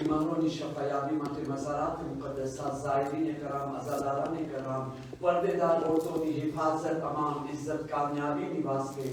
इमामों शफायाबी माते मज़ारात मुक़द्दसात ज़ायरीन कराम अज़ादारान कराम पर्देदार औरतों की हिफाजत अमान इज्जत कामयाबी नी वास्ते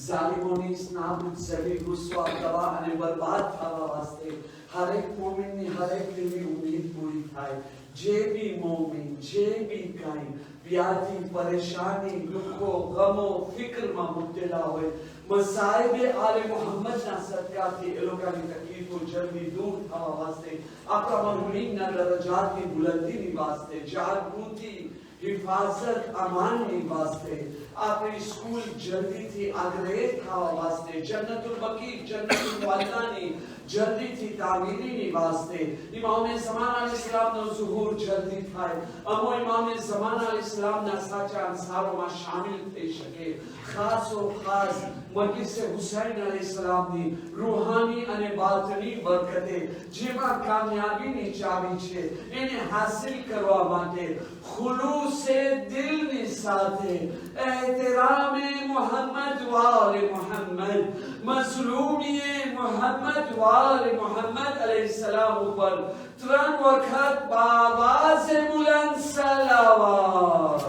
ज़ालिमों ने इस नाबुद ज़लील रुस्वा तबाह ने बर्बाद थावा वास्ते हर एक मोमिन ने हर एक दिल में उम्मीद पूरी थाए जे भी मोमिन जे भी कायम व्याधि परेशानी दुखों गमों फिक्र में मुब्तला हुए मसाइब आले मोहम्मद ना सदका थी एलोका की तकलीफ को जल्दी दूर थावा वास्ते आपका मरहुमीन ना दरजात की बुलंदी नी वास्ते जागृति हिफाजत अमान नी वास्ते आपने स्कूल जल्दी थी आग्रह थावा वास्ते जन्नतुल बकी जन्नतुल वालिदानी जल्दी थी तामीरी नी वास्ते इमाम ज़मान अलैहिस्सलाम नो ज़ुहूर जल्दी थाए अमो इमाम ज़मान अलैहिस्सलाम ना साचा अंसारों में शामिल थे शके खास और खास मजलिस हुसैन अलैहिस्सलाम नी रूहानी अने बातनी बरकते जेवा कामयाबी नी चाबी छे इन्हें हासिल करवा माटे खुलूस से दिल नी साथे एहतराम मोहम्मद वाले मोहम्मद मज़लूमिये मोहम्मद वाले मोहम्मद अलैहिस्सलाम ऊपर तुरंत वक्त बाबाज बुलंद सलावत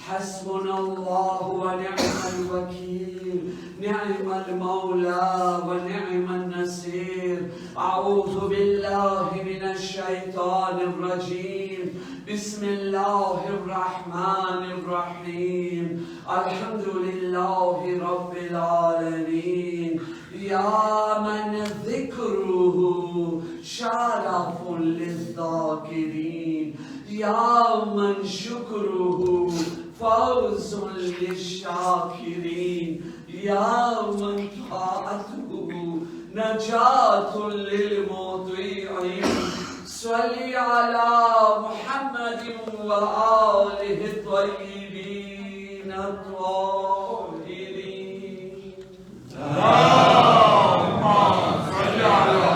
حسبنا الله ونعم الوكيل نعم المولى ونعم النصير أعوذ بالله من الشيطان الرجيم بسم الله الرحمن الرحيم الحمد لله رب العالمين يا من ذكره شرف للذاكرين يا من شكره فوز للشاكرين يا من طاعته نجاة للمطيعين صل على محمد وآله الطيبين الطاهرين اللهم صل على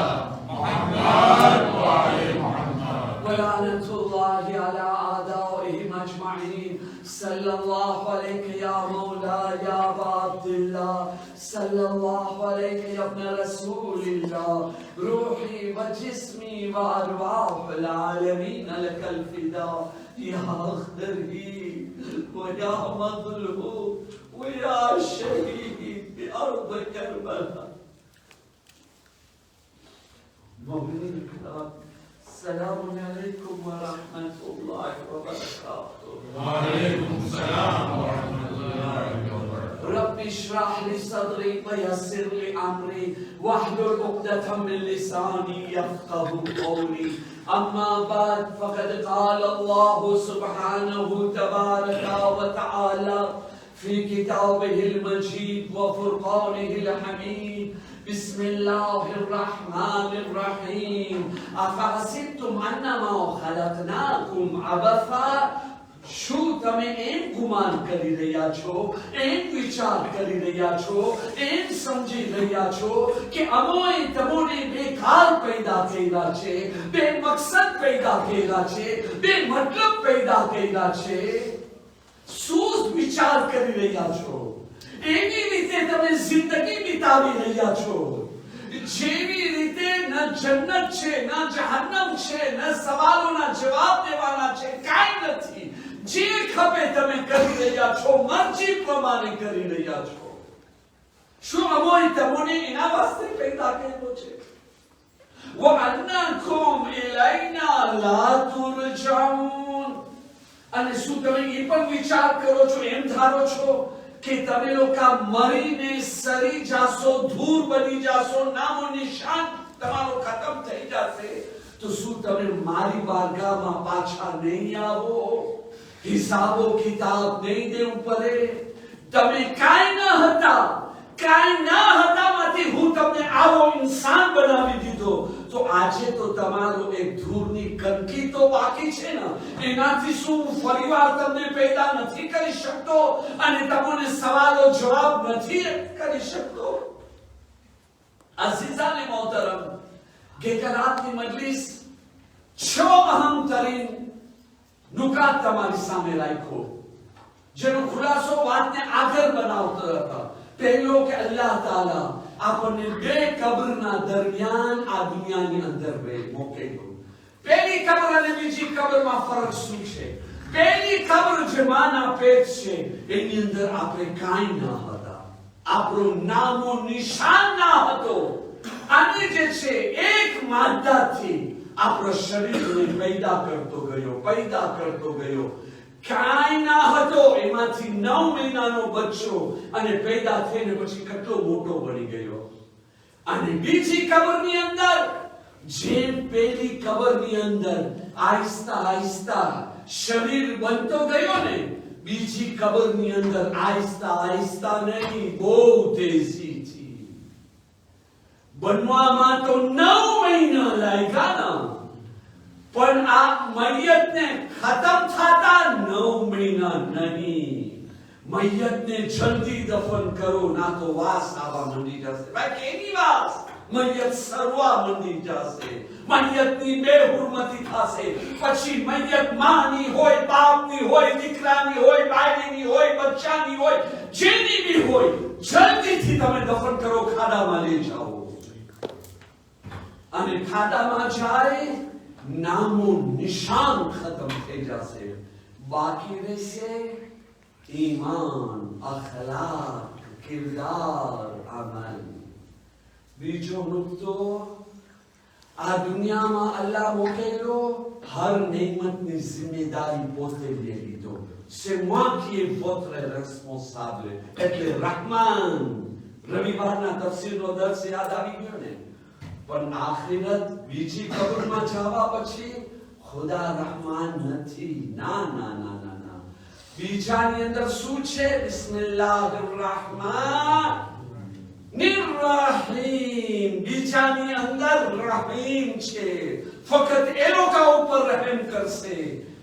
محمد وآل محمد ولعنة الله على أعدائهم أجمعين صلى الله عليك يا مولاي يا أبا عبد الله صلى الله عليك يا ابن رسول الله روحي وجسمي وأرواح العالمين لك الفداء يا أخضري ويا مظلوم ويا شهيد بأرض كربلاء مؤمنين الكرام السلام عليكم ورحمة الله وبركاته وعليكم السلام ورحمة الله وبركاته رب اشرح لي صدري ويسر لي أمري واحلل عقدة من لساني يفقه قولي أما بعد فقد قال الله سبحانه تبارك وتعالى في كتابه المجيد وفرقانه الحميد بسم الله الرحمن الرحيم أفحسبتم أنما خلقناكم عبثا शू તમે એમ ગુમાન કરી રહ્યા છો એમ વિચાર કરી રહ્યા છો એમ સમજી રહ્યા છો કે અમોએ તમોને બેકાર પેદા કર્યા છે બે મકસદ પેદા કર્યા છે બે મતલબ પેદા કર્યા છે શું વિચાર કરી રહ્યા છો એવી રીતે તમે જિંદગી વિતાવી રહ્યા છો જેવી રીતે ન જન્નત છે ન જહન્નમ છે ન સવાલોના જવાબ દેવાના છે કાંઈ નથી જે ખપે તમે કરી રહ્યા છો મરજી પ્રમાણે કરી રહ્યા છો શું અમોએ તમોને એના વાસ્તે પેદા કર્યો છે وَأَنَّكُمْ إِلَيْنَا لَا تُرْجَعُونَ અને શું તમે એ પણ વિચાર કરો છો એમ ધારો છો કે તમે લોકો મરીને સરી જાશો, ધૂળ બની જાશો, નામો નિશાન તમારો ખતમ થઈ જશે, તો શું તમે મારી બારગાહમાં પાછા નહીં આવો? હિસાબો કિતાબ નહીં દેવું પડે? તમે કાંઈ ન હતા, માંથી હું તમને આવો ઇન્સાન બનાવી દીધો, તો આજે તો તમારો એક ધૂળની કણકી તો બાકી છે ને, એનાથી શું ફરીવાર તમને પેદા નથી કરી શકતો અને તમને સવાલો જવાબ નથી કરી શકતો? અઝીઝાને મોહતરમ, ગઈકાલની મજલિસ 6 અહમ તરીન નુકાત તમારી સામે રાખ્યો, જેનો ખુલાસો વાતને આગળ બનાવતો હતો. પહેલો કે અલ્લાહ તાલા આપણને 2 કબરના દરમિયાન આ દુનિયાની અંદર મોકલ્યો. પહેલી કબર અને બીજી કબરમાં ફરક શું છે? પહેલી કબર જે માના પેટ છે એની અંદર આપણે કાંઈ ન હતા, આપણું નામો નિશાન ના હતો. અને જે છે એક માદાથી આપણો શરીરને પેદા કરતો ગયો, કાંઈ ના હતો, એમાંથી 9 મહિનાનો બચ્ચો અને પેદા થઈને પછી કેટલો મોટો બની ગયો. અને બીજી કબરની અંદર, જેમ પહેલી કબરની અંદર આહિસ્તા શરીર બનતો ગયો ને, બીજી કબરની અંદર આહિસ્તા નહીં, બહુ તેજીથી બનવામાં તો 9 મહિના લાગ્યા, પણ આ મૈયતને ખતમ થતા 9 મહિના નહીં. મૈયતને જલ્દી દફન કરો, ના તો વાસ આવવા માંડી જશે. ભાઈ કેની વાસ? મૈયત સરવા માંડી જશે, મૈયતની બેહુરમતી થશે. પછી મૈયત માની હોય, બાપની હોય, દીકરાની હોય, બાયડીની હોય, બચ્ચાની હોય, જેની બી હોય, જલ્દીથી તમે દફન કરો, ખાડામાં લઈ જાઓ. અને ખાડામાં જાય, નામો નિશાન ખતમ થઈ જશે. બાકી રહેશે ઈમાન, અખલાક, કિરદાર, અમલ. બીજો નુકતો, આ દુનિયામાં અલ્લાહ મોકલ્યો, હર નેમતની જિમ્મેદારી પોતે લઈ લીધો. C'est moi qui ai votre responsable. એટલે રહમાન. રવિવારના તફસીરનો દર્શ યાદ આવી ગયો ને? પણ આખિરત બીજી કબરમાં જવા પછી ખુદા રહમાન નથી. ના. બીજાની અંદર શું છે? બિસ્મિલ્લાહિર્રહમાનિર્રહીમ. બીજાની અંદર રહીમ છે. ફક્ત એ લોકો ઉપર રહેમ કરશે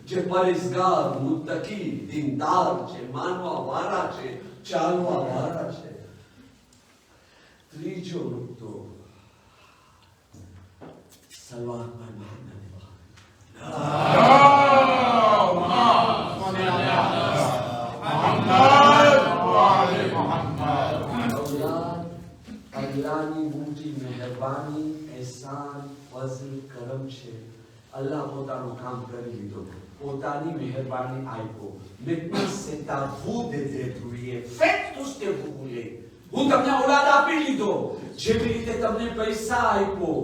જે પરેઝગાર, મુત્તકી, દીનદાર છે, માનવા વાળા છે, ચાલવા વાળા છે. ત્રીજો નુકતો, સલવાર પર અલ્લાહની મોટી મહેરબાની, એહસાન, ફઝલ, કરમ છે. અલ્લાહ પોતાનું કામ કરી લીધું, પોતાની મહેરબાની આપ્યો. maintenant c'est à vous de débrouiller, faites tout ce que vous voulez. હું તમને ઔલાદ આપી લીધો, જેવી રીતે તમને પૈસા આપ્યો,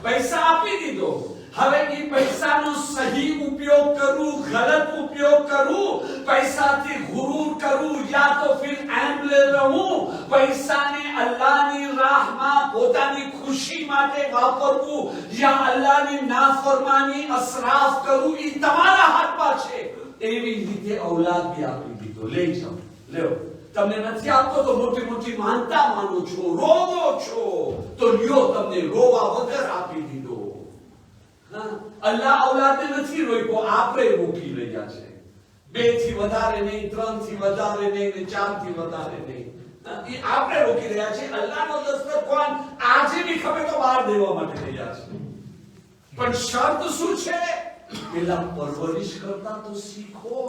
પૈસા આપી દીધો. હવે એ પૈસાનો સહી ઉપયોગ કરું, ગલત ઉપયોગ કરું, પૈસાથી ગુરૂર કરું, યા તો ફિર એમ્બલે રહું, પૈસાને અલ્લાહની રાહમાં પોતાની ખુશી માટે વાપરવું, યા અલ્લાહની નાફરમાની અસરાફ કરું, એ તમારા હાથમાં છે. એવી રીતે ઔલાદ બી આપી દીધો. લઈ જાઓ, લ્યો. તમને નથી આપતો તો મોટી માનતા માનો છો, રોવો છો, તો લ્યો, તમને રોવા વગર આપી દીધો. અલ્લાહ ઔલાદને નથી રોક્યો, આપણે રોકી રહ્યા છે. 2 થી વધારે નહીં, 3 થી વધારે નહીં, 4 થી વધારે નહીં, એ આપણે રોકી રહ્યા છે. અલ્લાહનો દસ્તરખાન આજે બી ખબર તો બહાર દેવા માટે રહ્યા છે. પણ શરત શું છે? પેલા પરવરિશ કરતા તો શીખો.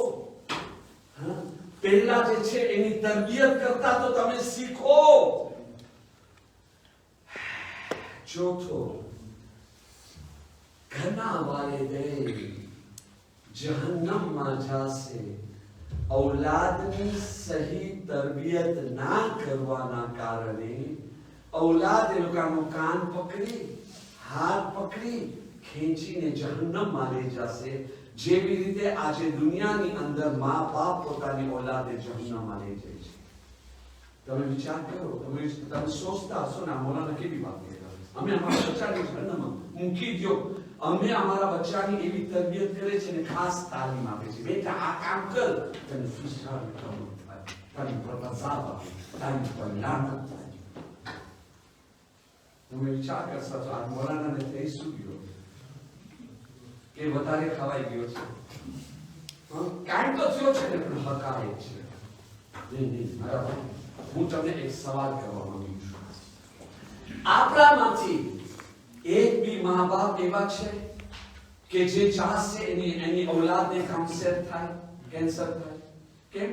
પહેલા જે છે એની તરબિયત કરતા તો તમે શીખો. ચોથો, ઘણા વાલિदैन જહન્નમમાં જશે ઔલાદની સહી તરબિયત ના કરવાના કારણે. ઔલાદ એ લોકોનો કાન પકડી, હાથ પકડી, ખેંચીને જહન્નમમાં લઈ જશે. જેવી રીતે આજે દુનિયાની અંદર મા બાપ પોતાની ઔલાદને જહન્નમમાં લઈ જાય છે. તમે વિચાર કરો, તમે સોચતા હશો ને આ મોલાને કેવી વાત કરી. અમે અમારા બચ્ચાની જન્મમાં મૂકી દો, અમે અમારા બચ્ચાની એવી તરબિયત કરે છે ને ખાસ તાલીમ આપે છે. બેટા આ કામ કર, તને ફિશાળ કરવું થાય, તારી પર અઝાબ આવે, તારી પર લાનત થાય. તમે વિચાર કરશો તો આ મોલાનાને થઈ શું ગયો કે વધારે ખવાઈ ગયો છે. કાંઈ તો થયો છે ને પણ હકાય છે. નહીં મારા ભાઈ, હું તમને એક સવાલ કરવા માંગુ છું. આપણામાંથી એક બી મા બાપ એવા છે કે જે ચાહશે એની ઔલાદને કેન્સર થાય? કેમ?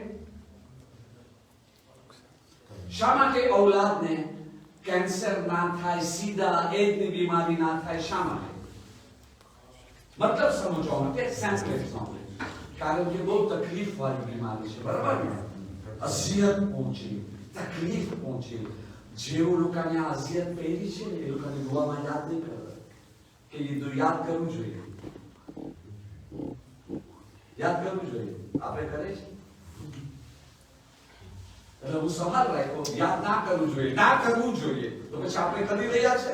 શા માટે ઔલાદને કેન્સર ના થાય, સીધા એજની બીમારી ના થાય? શા માટે? મતલબ સમજવા માટે સેન્સ એક્ઝામ્પલ. કારણ કે બહુ તકલીફ વાળી બીમારી છે, બરાબર ને? અસિયત પહોંચે, તકલીફ પહોંચે. જેઓ લોકોને આ અસિયત પહેરી છે ને એ લોકોને દુઆમાં યાદ નહીં કરે કે એ તો યાદ કરવું જોઈએ. યાદ કરવું જોઈએ. આપણે કરે છે? એટલે હું સવાલ રાખ્યો, યાદ ના કરવું જોઈએ, ના કરવું જોઈએ. તો પછી આપણે કરી રહ્યા છે?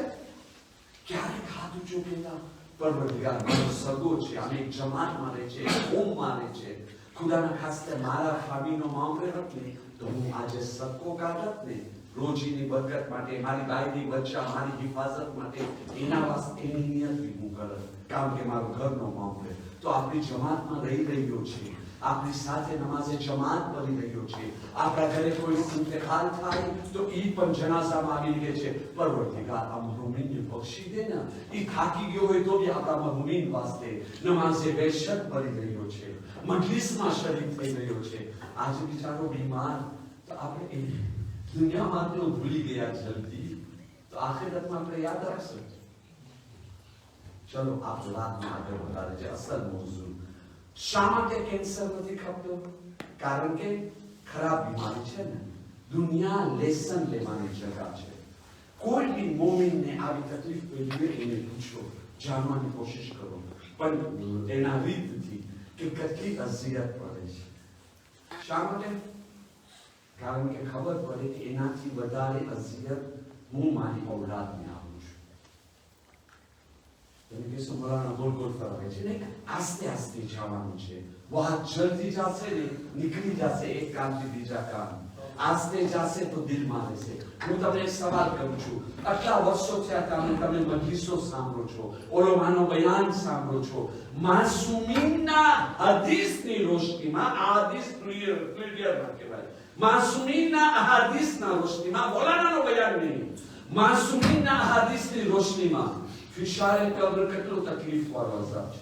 ક્યારે ખાધું ચોકેલા પરવરદિગાર મારો સગો છે, અમે એક જમાતમાં રહે છે, કોમમાં રહે છે. ખુદાના ખાસ્તે મારા ફામીનો મામલે નથી તો હું આજે સદકો કાઢત ને રોજીની બરકત માટે, મારી બાઈની બચ્ચા, મારી હિફાજત માટે, એના વાસ્તે એની નિયત હું કરત. કારણ કે મારો ઘરનો મામલે તો આપણી જમાતમાં રહી રહ્યો છે, આપણી સાથે નમાઝે જમાત પડી રહ્યો છે. આપણા ઘરે કોઈ ઇન્તેકાલ થાય તો એ પણ જનાઝામાં આવી રહે છે. પરવરદિગાર આ મરહૂમીનને બક્ષી દે ને. એ થાકી ગયો હોય તો બી આપણા મરહૂમીન વાસ્તે નમાઝે બેશક પડી રહ્યો છે, મજલિસમાં શરીક થઈ રહ્યો છે. આજે બિચારો બીમાર, તો આપણે એ દુનિયામાં તો ભૂલી ગયા જલ્દી, તો આખિરતમાં આપણે યાદ રાખશું. ચલો આ વાતમાં આગળ વધારે છે. અસલ મોઝૂ શા માટે કેન્સર નથી ખપતો? કારણ કે ખરાબ બીમારી છે ને. દુનિયા લેસન લેવાની જગા છે. કોઈ બી મોમિનને આવી તકલીફ પડી હોય એને પૂછો, જાણવાની કોશિશ કરો, પણ એના રીતથી કે કેટલી અઝિયત પડે છે. શા માટે? કારણ કે ખબર પડે કે એનાથી વધારે અઝિયત હું મારી ઔલાદને આપું છું. તમે કહેશો મોલાના ગોલ ગોલ ફરવે છે ને, આસ્તે આસ્તે જવાનું છે. વાત જલ્દી જશે ને નીકળી જશે એક કામથી બીજા કામ. આસ્તે જશે તો દિલમાં રહેશે. હું તમને એક સવાલ કરું છું. આટલા વર્ષો થયા તમે મજલિસો સાંભળો છો, ઓલોમાનો બયાન સાંભળો છો. માસૂમીનના હદીસની રોશનીમાં, આ હદીસ ક્લિયર ના કહેવાય, માસૂમીનના અહાદીસના રોશનીમાં, મૌલાનાનો બયાન નહીં, માસૂમીનના અહાદીસની રોશનીમાં ફિશારે કબ્ર કેટલો તકલીફ વાળો અઝાબ છે.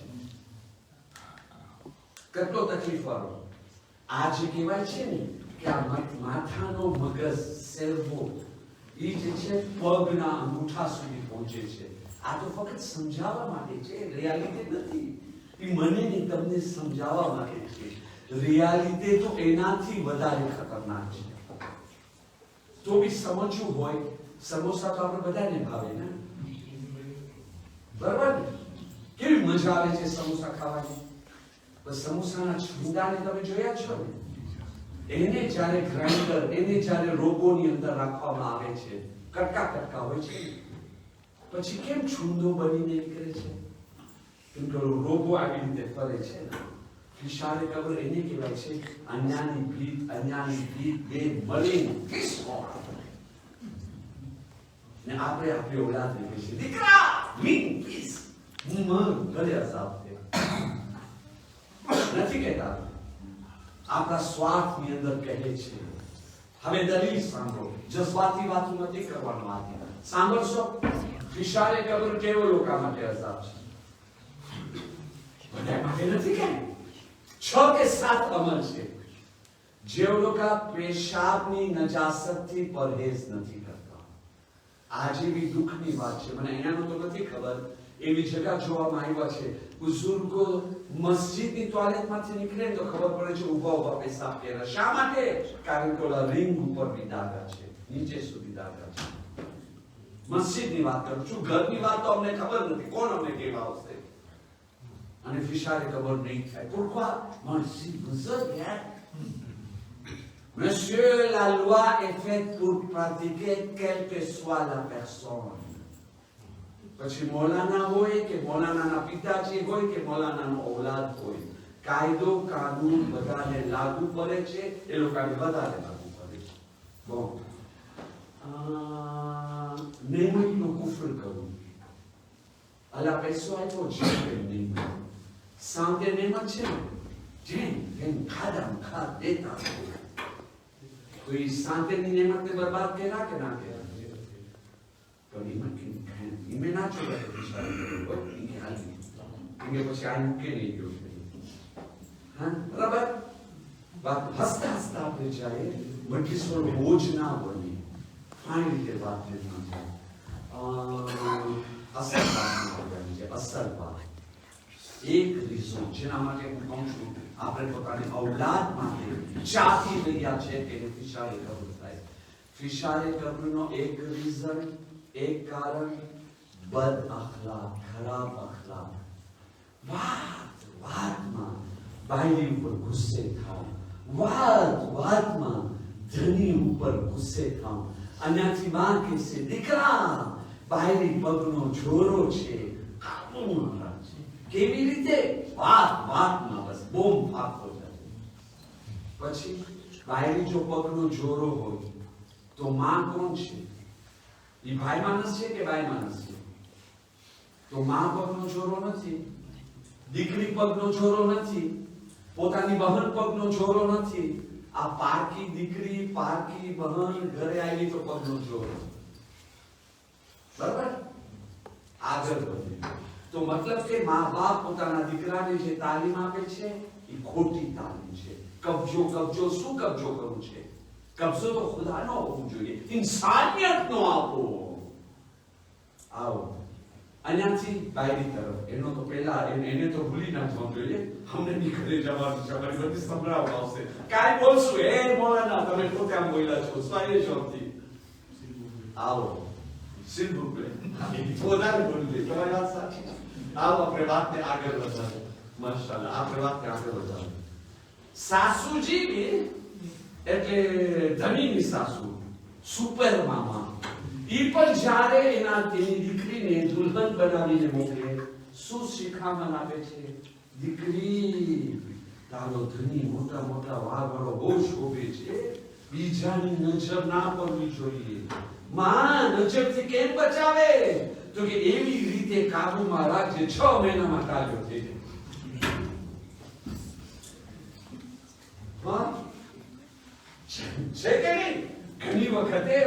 કેટલો તકલીફ વાળો. આ જે કહેવાય છે ને કે આ માથાનો મગજ સેલ્વો એ જે છે પગના અંગૂઠા સુધી પહોંચે છે. આ તો ફક્ત સમજાવવા માટે છે, રિયાલિટી નથી. એ મને ને તમને સમજાવવા માટે છે. રિયાલિટી તો એનાથી વધારે ખતરનાક છે. તો બી સમજવું હોય, સમોસા તો આપણે બધાને ભાવે ને, બરાબર ને? કેવી મજા આવે છે સમોસા ખાવાની. પણ સમોસાના છુંદાને તમે જોયા છો ને? એને જ્યારે ગ્રાઇન્ડર, એને જ્યારે રોબોની અંદર રાખવામાં આવે છે, કટકા હોય છે, પછી કેમ છુંદો બનીને નીકળે છે? કેમ કે રોબો આવી રીતે ફરે છે ને. ફિશારે કબ્ર એને કહેવાય છે અન્યાની ભીત બે મળીને ને આપણે આપણી ઔલાદને કહીએ દીકરા મીન પીસ ભલે અઝાબ દે. નથી કહેતા, આપણા સ્વાર્થની અંદર કહે છે. હવે દલીલ સાંભળો, જજ્બાતી વાતો નથી કરવાનું. આથી સાંભળશો ફિશારે કબ્ર કેવો લોકો માટે અઝાબ છે? બધા માટે નથી કે 6 કે 7 અમલ છે. જે લોકો પેશાબની નજાસતથી પરહેજ નથી કરતા. આજે બી દુઃખની વાત છે. મને અહીંયાનો તો નથી ખબર, એવી જગા જોવામાં આવ્યા છે બુઝુર્ગો મસ્જિદની ટોયલેટમાંથી નીકળે તો ખબર પડે છે ઊભા પેશાબ કર્યા. શા માટે? કારણ કે ઓલા રિંગ ઉપર બી દાગા છે, નીચે સુધી દાગા છે. મસ્જિદની વાત કરું છું, ઘરની વાત તો અમને ખબર નથી, કોણ અમને કેવા આવશે. અને ફિશારે ખબર નહીં થાય. pourquoi? મસ્જિદ બુઝુર્ગ હે, Monsieur, la loi est faite pour pratiquer quelle que soit la personne. પછી મૌલાના હોય કે મૌલાનાના પિતાજી હોય કે મૌલાનાનો ઔલાદ હોય, કાયદો કાનૂન બધાને લાગુ પડે છે, એ લોકોને વધારે લાગુ પડે છે. bon નેમતનો કુફર કરવું, અલા પૈસો આપ્યો છે નેમત, સાંતે નેમત છે જેમ ખાધા ખા દેતા, તો એ સાંતેની નેમતને બરબાદ કર્યા કે ના કર્યા? પણ એમાં इमे ना छोड़ा तो विचार करो इनके हाल में इनके પછી આ મૂકે નહીં ગયો હા બરાબર વાત હસતા હસતા આપણે જાય મટીસોર બોજ ના બની ફાઇન રીતે વાત ના જાય અસર વાત ના બની જાય અસર વાત એક રીઝન જેના માટે હું કહું છું આપણે પોતાની ઔલાદ માટે ચાહી રહ્યા છે કે ફિશારે કરવું થાય. ફિશારે કરવાનો એક રીઝન, એક કારણ बद अखलाक, खराब अखलाक, वात में बायरी ऊपर गुस्से था, वात में धनी ऊपर गुस्से था, अन्याथी मां के से दिकरा बायरी पगनो जोरो छे, काबू में राखे, केवी रीते वात में बस बोम फाक हो जाए. પછી બાયરી જો પગનો જોરો હોય તો માં કોણ છે? ઈ ભાઈ માણસ છે કે બાઈ માણસ છે? તો માં પગનો જોરો નથી, દીકરી પગનો જોરો નથી, પોતાની બહેન પગનો જોરો નથી. આ પારકી દીકરી, પારકી બહેન ઘરે આવી તો પગનો જોરો. બરાબર? આગળ વધે તો મતલબ કે મા બાપ પોતાના દીકરાને જે તાલીમ આપે છે એ ખોટી તાલીમ છે. કબજો શું કબજો કરવું છે? કબજો તો ખુદાનો હોવું જોઈએ, ઇન્સાનિયતનો આપો. આવો अन्याथी बायरी तरफ एनो तो पहला एने तो भूली ना जवाब જોઈએ, हमने નીકળે જવાનું છે, અમારી બધી સંભળાવ આવશે. કાઈ બોલશું એ મોલાના તમે પોતે આમ બોલ્યા છો સ્વાય શબ્દથી. આવો સિંધુ પ્લે વધારે બોલી તમારી વાત સાચી. આવો આપણે વાતને આગળ વધારીએ. માશાઅલ્લાહ આપણે વાતને આગળ વધારીએ. સાસુજી બી એટલે ધણીની સાસુ, સુપર મામા, ઈ પણ જ્યારે એના તેની દીકરીને દુલ્હન બનાવીને મોકલે, શું શિખામણ આપે છે? દીકરી તારો ધણી મોટા મોટા વાળવાળો બહુ શોભે છે, બીજાની નજર ના પડવી જોઈએ. માં નજરથી કેમ બચાવે? તો કે એવી રીતે કાબુમાં રાખજે, 6 મહિનામાં કાજો થઈ જાય. છે કે નહીં? ઘણી વખતે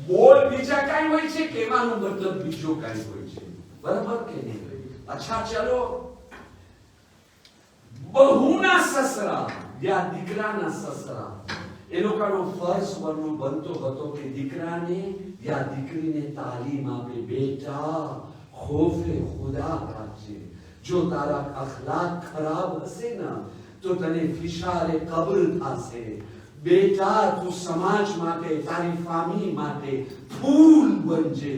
બોલ બીજા કાઈ હોય છે, કહેવાનો મતલબ બીજો કાઈ હોય છે. બરાબર કે નહીં? અચ્છા ચલો, બહુના સસરા યા દીકરાના સસરા, એ લોકોનો ફર્જ બનતો હતો કે દીકરાને યા દીકરીને તાલીમ આપે, બેટા ખોફે ખુદા રાખજે. જો તારા અખલાક ખરાબ હશે ને તો તને ફિશારે કબ્ર થશે. बेटा तू समाज माटे, तारी फामी माटे फूल बनजे,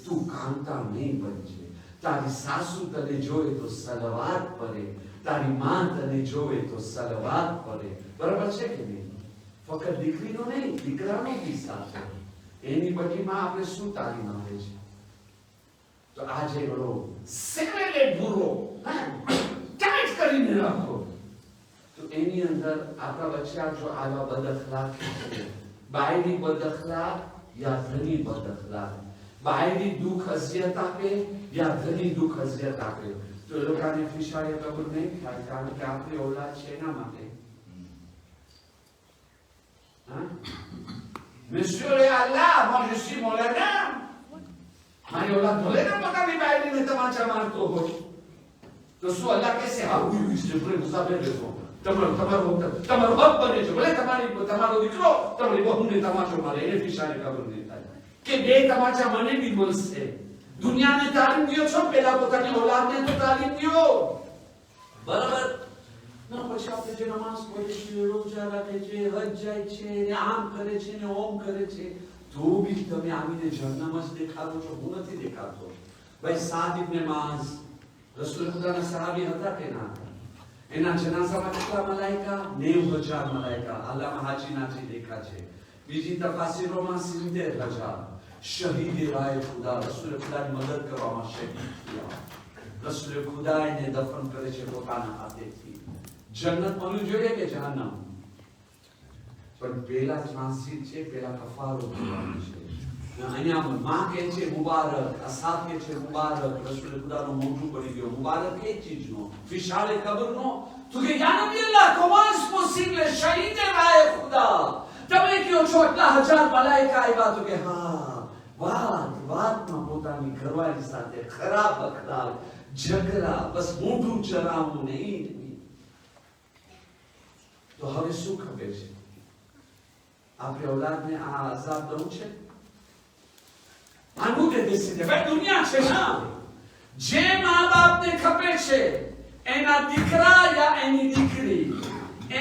तू कांता नहीं बनजे. तारी सासू तने जोए तो सलवात पड़े, तारी मां तने जोए तो सलवात पड़े. बराबर છે કે નહીં? ફક્ત દીકરીનો નહીં, દીકરાનો બી સાથ છે. એની બદલીમાં આપણે શું તાલીમ આપે છે? તો આજે બરો સેલેટ પૂરો ટાઈટ કરીને રાખો. તો એની અંદર આપણા બચ્ચા જો આવા બદઅખલાક છે, બાયરી બદઅખલાક યા ધની બદઅખલાક, બાયરી દુઃખ અઝિયત આપે યા ધની દુઃખ અઝિયત આપે, તો એ લોકોને ફિશારે કબૂલ નહીં થાય, કારણ કે આપણી ઔલાદ છે એના માટે. Monsieur Allah, moi je suis Maulana. મારી ઔલાદ ભલે ને પોતાની બાયરીને તમાચા મારતો હોય, તો શું અલ્લાહ કહેશે હા oui oui c'est vrai vous avez raison, તમારો હક બને છે, ભલે તમારો દીકરો તમારી બહુને તમાચો મારે, એને ફિશારે કબૂલ નહીં થાય. કે બે તમાચા મને બી મળશે. દુનિયાને તાલીમ દ્યો છો, પેલા પોતાની ઔલાદને તો તાલીમ દ્યો. બરાબર? ના પછી આપણે જે નમાઝ પઢે છે, રોજા રાખે છે, હજ જાય છે, ને આમ કરે છે ને ઓમ કરે છે, તો બી તમે આવીને જહન્નમ જ દેખાડો છો. હું નથી દેખાડતો ભાઈ. સાદ ઇબ્ન માઝ રસૂલ ખુદાના સહાબી હતા કે ના હતા? એના જનાઝામાં કેટલા મલાઈકા? 90,000 મલાઈકા. અલ્લાહ હાજી નાજી દેખા છે. બીજી તફાસીરોમાં 70,000. શહીદ રાય ખુદા, રસૂલ ખુદાની મદદ કરવામાં શહીદ થયા. રસૂલ ખુદા એને દફન કરે છે પોતાના હાથેથી. જન્નત મળવું જોઈએ કે જહન્નમ? પણ પેલા ટ્રાન્સિટ છે, પેલા કફારો કરવાનો છે. અહીંયા માં કહે છે મુબારક, અસાબ કહે છે મુબારક. રસૂલ ખુદાનો મોઢું પડી ગયો. મુબારક એ ચીજનો, વિશાળે કબરનો. તો કે યા નબી અલ્લાહ, comment c'est possible? શહીદ રાય ખુદા, તમે કહો છો આટલા 1000 મલાઈકા આવ્યા. તો કે હા, વાતમાં પોતાની ઘરવાળી સાથે ખરાબ અખલાક, ઝઘડા, બસ મોઢું ચરાવવું નહીં. તો હવે શું ખબર છે? આપણે ઔલાદને આ અઝાબ દઉં છે? આનું કે દેશી દે ભાઈ દુનિયા છે ના. જે મા બાપને ખપે છે એના દીકરા યા એની દીકરી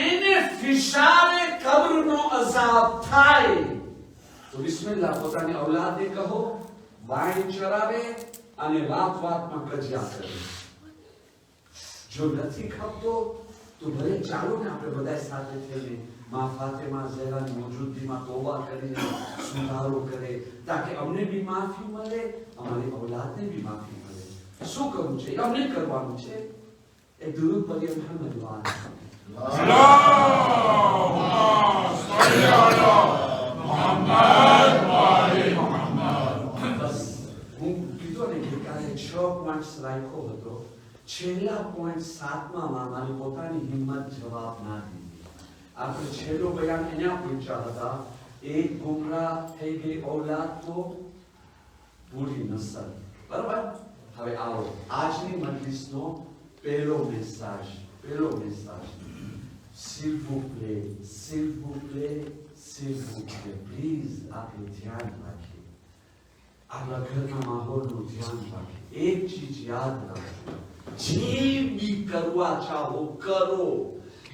એને ફિશારે કબ્રનો અઝાબ થાય તો બિસ્મિલ્લાહ પોતાની ઔલાદને કહો વાણી ચરાવે અને વાતમાં કજિયા કરે. જો નથી ખપતો તો ભલે ચાલો ને આપણે બધા સાથે થઈને માં ફાતિમા ઝહરાની મોજૂદગીમાં તોબા કરીને સુધારો કરે, તાકે અમને બી માફી મળે, અમારી ઔલાદને બી માફી મળે. શું કરવું છે? અમને કરવાનું છે. એક દુરૂદ પઢીએ મુહમ્મદ વાલા. અલ્લાહુમ્મા સલ્લી અલા મુહમ્મદ વ આલી મુહમ્મદ. બસ હું કીધું ને કે કાલે 6 પોઈન્ટ્સ રાખ્યો હતો. છેલ્લા પોઈન્ટ 7માં મારી પોતાની હિંમત જવાબ ના દીધી. આપણે છેલ્લો બયાન અહીંયા પૂછ્યા હતા. એક ગુમરાહ થઈ ગઈ ઔલાદ તો પૂરી નસલ. બરાબર? હવે આવો આજની મજલિસનો પહેલો message. s'il vous plaît, please આપણે ધ્યાન રાખીએ. આપણા ઘરના માહોલનું ધ્યાન રાખીએ. એક ચીજ યાદ રાખજો, જે બી કરવા ચાહો કરો,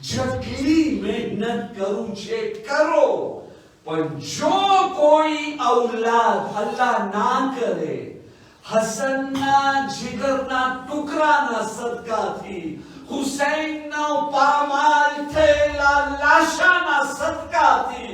જેટલી મહેનત કરવું છે કરો, પણ જો કોઈ ઔલાદ અલ્લાહ ના કરે હસનના જીગરના ટુકડાના સદકાથી, હુસૈનના પામાલ થયેલા લાશાના સદકાથી,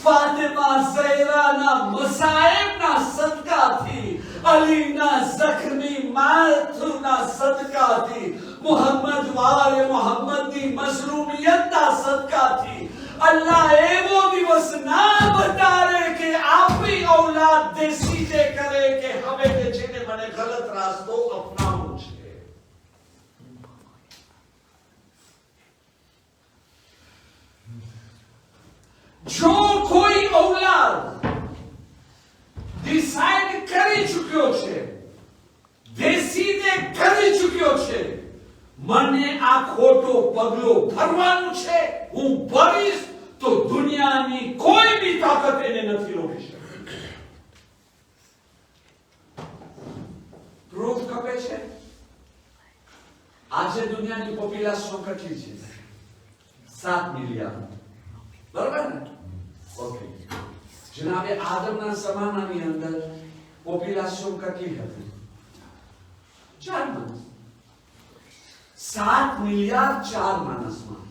ફાતિમા ઝહરાના મસાઈબના સદકાથી, અલીના ઝખમી માથુના સદકાથી, મુહમ્મદ વાલે મુહમ્મદની મઝલૂમિયતના સદકાથી અલ્લાહ એવો દિવસ ના બતાવે કે આપણી ઔલાદ દેશી જે કરે કે હવે કે છે ને મને ગલત રાસ્તો અપનાવવો છે. જો કોઈ ઔલાદ ડિસાઇડ કરી ચૂક્યો છે, દેશીને કરી ચૂક્યો છે, મને આ ખોટો પગલો ભરવાનું છે, હું ભરીશ, તો દુનિયાની કોઈ બી તાકાત એને નથી રોકી શકતી. પ્રૂફ ખપે છે? આજે દુનિયાની પોપ્યુલેશન કેટલી છે? 7 મિલિયન. બરાબર ને? ઓકે. જનાબે આદમના જમાનાની અંદર પોપ્યુલેશન કેટલી હતી? 4 માણસ. 7 મિલિયન 4 માણસમાં.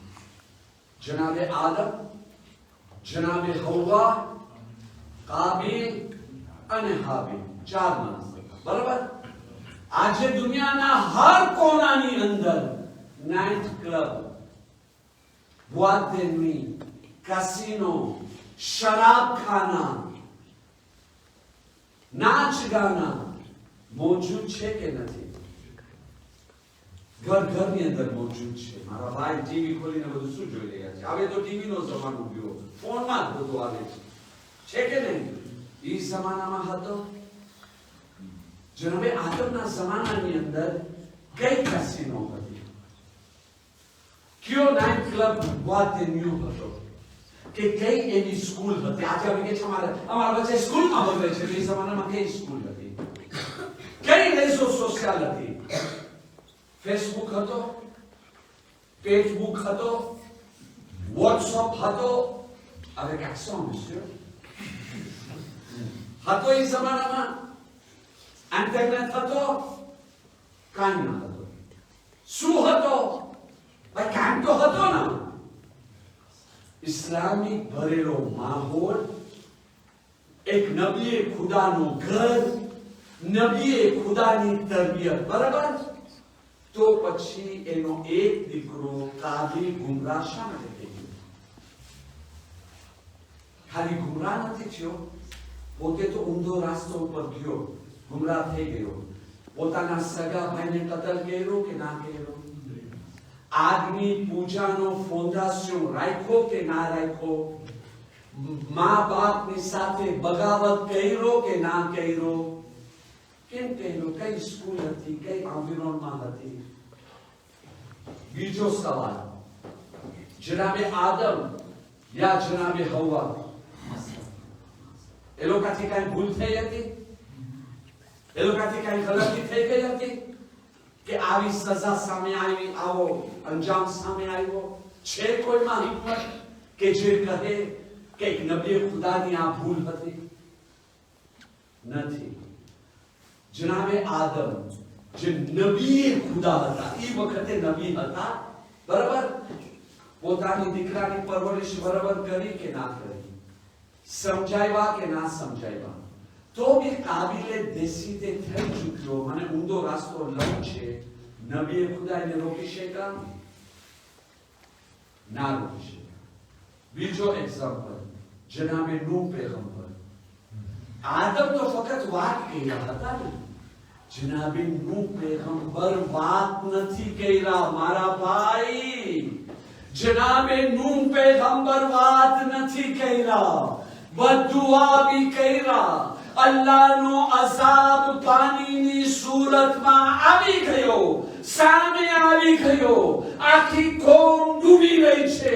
જનાબે આદમ, જનાબે હવ્વા, કાબીલ અને હાબીલ 4 માણસ. બરાબર? આજે દુનિયાના હર કોણાની અંદર નાઇટ ક્લબ, બોîte de nuit, casino, શરાબખાના, નાચ ગાના મોજૂદ છે કે નથી? ઘરની અંદર મોજૂદ છે. મારા ભાઈ ટીવી ખોલીને બધું શું જોઈ રહ્યા છે? હવે તો ટીવી નો જમાનો ગયો, ફોનમાં જ બધું આવે છે કે નહીં? એ જમાનામાં હતો. જનાબે આદમના જમાનાની અંદર કઈ કેસિનો હતી? કયો નાઇટ ક્લબ બોîte de nuit હતો? કે કઈ એની સ્કૂલ હતી? આજે અમે કે છે અમારા બચ્ચા સ્કૂલમાં ભણે છે. એ જમાનામાં કઈ સ્કૂલ હતી? કઈ રેસો સોશિયલ હતી? ફેસબુક હતો, ફેસબુક હતો, વોટ્સઅપ હતો. હવે કાંઈક શું હતો એ જમાનામાં? ઇન્ટરનેટ હતો? કાંઈ ન હતો. શું હતો? ભાઈ કામ તો હતો ને. ઇસ્લામિક ભરેલો માહોલ, એક નબીએ ખુદાનું ઘર, નબીએ ખુદાની તરબિયત, બરાબર? તો પછી એનો એક દીકરો કાબિલ ગુમરાહ શા માટે થઈ ગયો? ખાલી ગુમરાહ નથી થયો, પોતે તો ઊંધો રાસ્તો ઉપર ગયો, ગુમરાહ થઈ ગયો. પોતાના સગા ભાઈને કતલ કર્યો કે ના કર્યો? આગની પૂજાનો ફોંદાસ્યો રાખ્યો કે ના રાખ્યો? મા બાપની સાથે બગાવત કર્યો કે ના કર્યો? કેમ કર્યો? કઈ સ્કૂલ હતી, કઈ આંદોલનમાં હતી? બીજો સવાલ, જનાબે આદમ યા જનાબે હવ્વા, એ લોકોથી કઈ ભૂલ થઈ હતી? એ લોકોથી કઈ ગલતી થઈ ગઈ હતી કે આવી સજા સામે આવી, આવો અંજામ સામે આવ્યો? છે કોઈમાં હિંમત કે જે કહે કે એક નબી ખુદાની આ ભૂલ હતી? નથી. જનાબે આદમ જે નબી ખુદા હતા, એ વખતે નબી હતા, બરાબર? પોતાની દીકરાની પરવરિશ બરાબર કરી કે ના કરી? સમજાવ્યા કે ના સમજાવ્યા? તો બી કાબિલે દેસીતે થઈ ચૂક્યો, મને ઊંધો રાસ્તો લઉં છે. નબીએ ખુદા એને રોકી શક્યા? ના રોકી શક્યા. બીજો એક્ઝામ્પલ, જનાબે નૂહ પૈગંબર. આદમ તો ફક્ત વાત કર્યા હતા ને, જનાબે નૂહ પૈગંબર વાત નથી કર્યા મારા ભાઈ. જનાબે નૂહ પૈગંબર વાત નથી કર્યા, બદદુઆ બી કર્યા. અલ્લાહનો અઝાબ પાણીની સૂરતમાં આવી ગયો, સામે આવી ગયો. આખી કોમ ડૂબી રહી છે.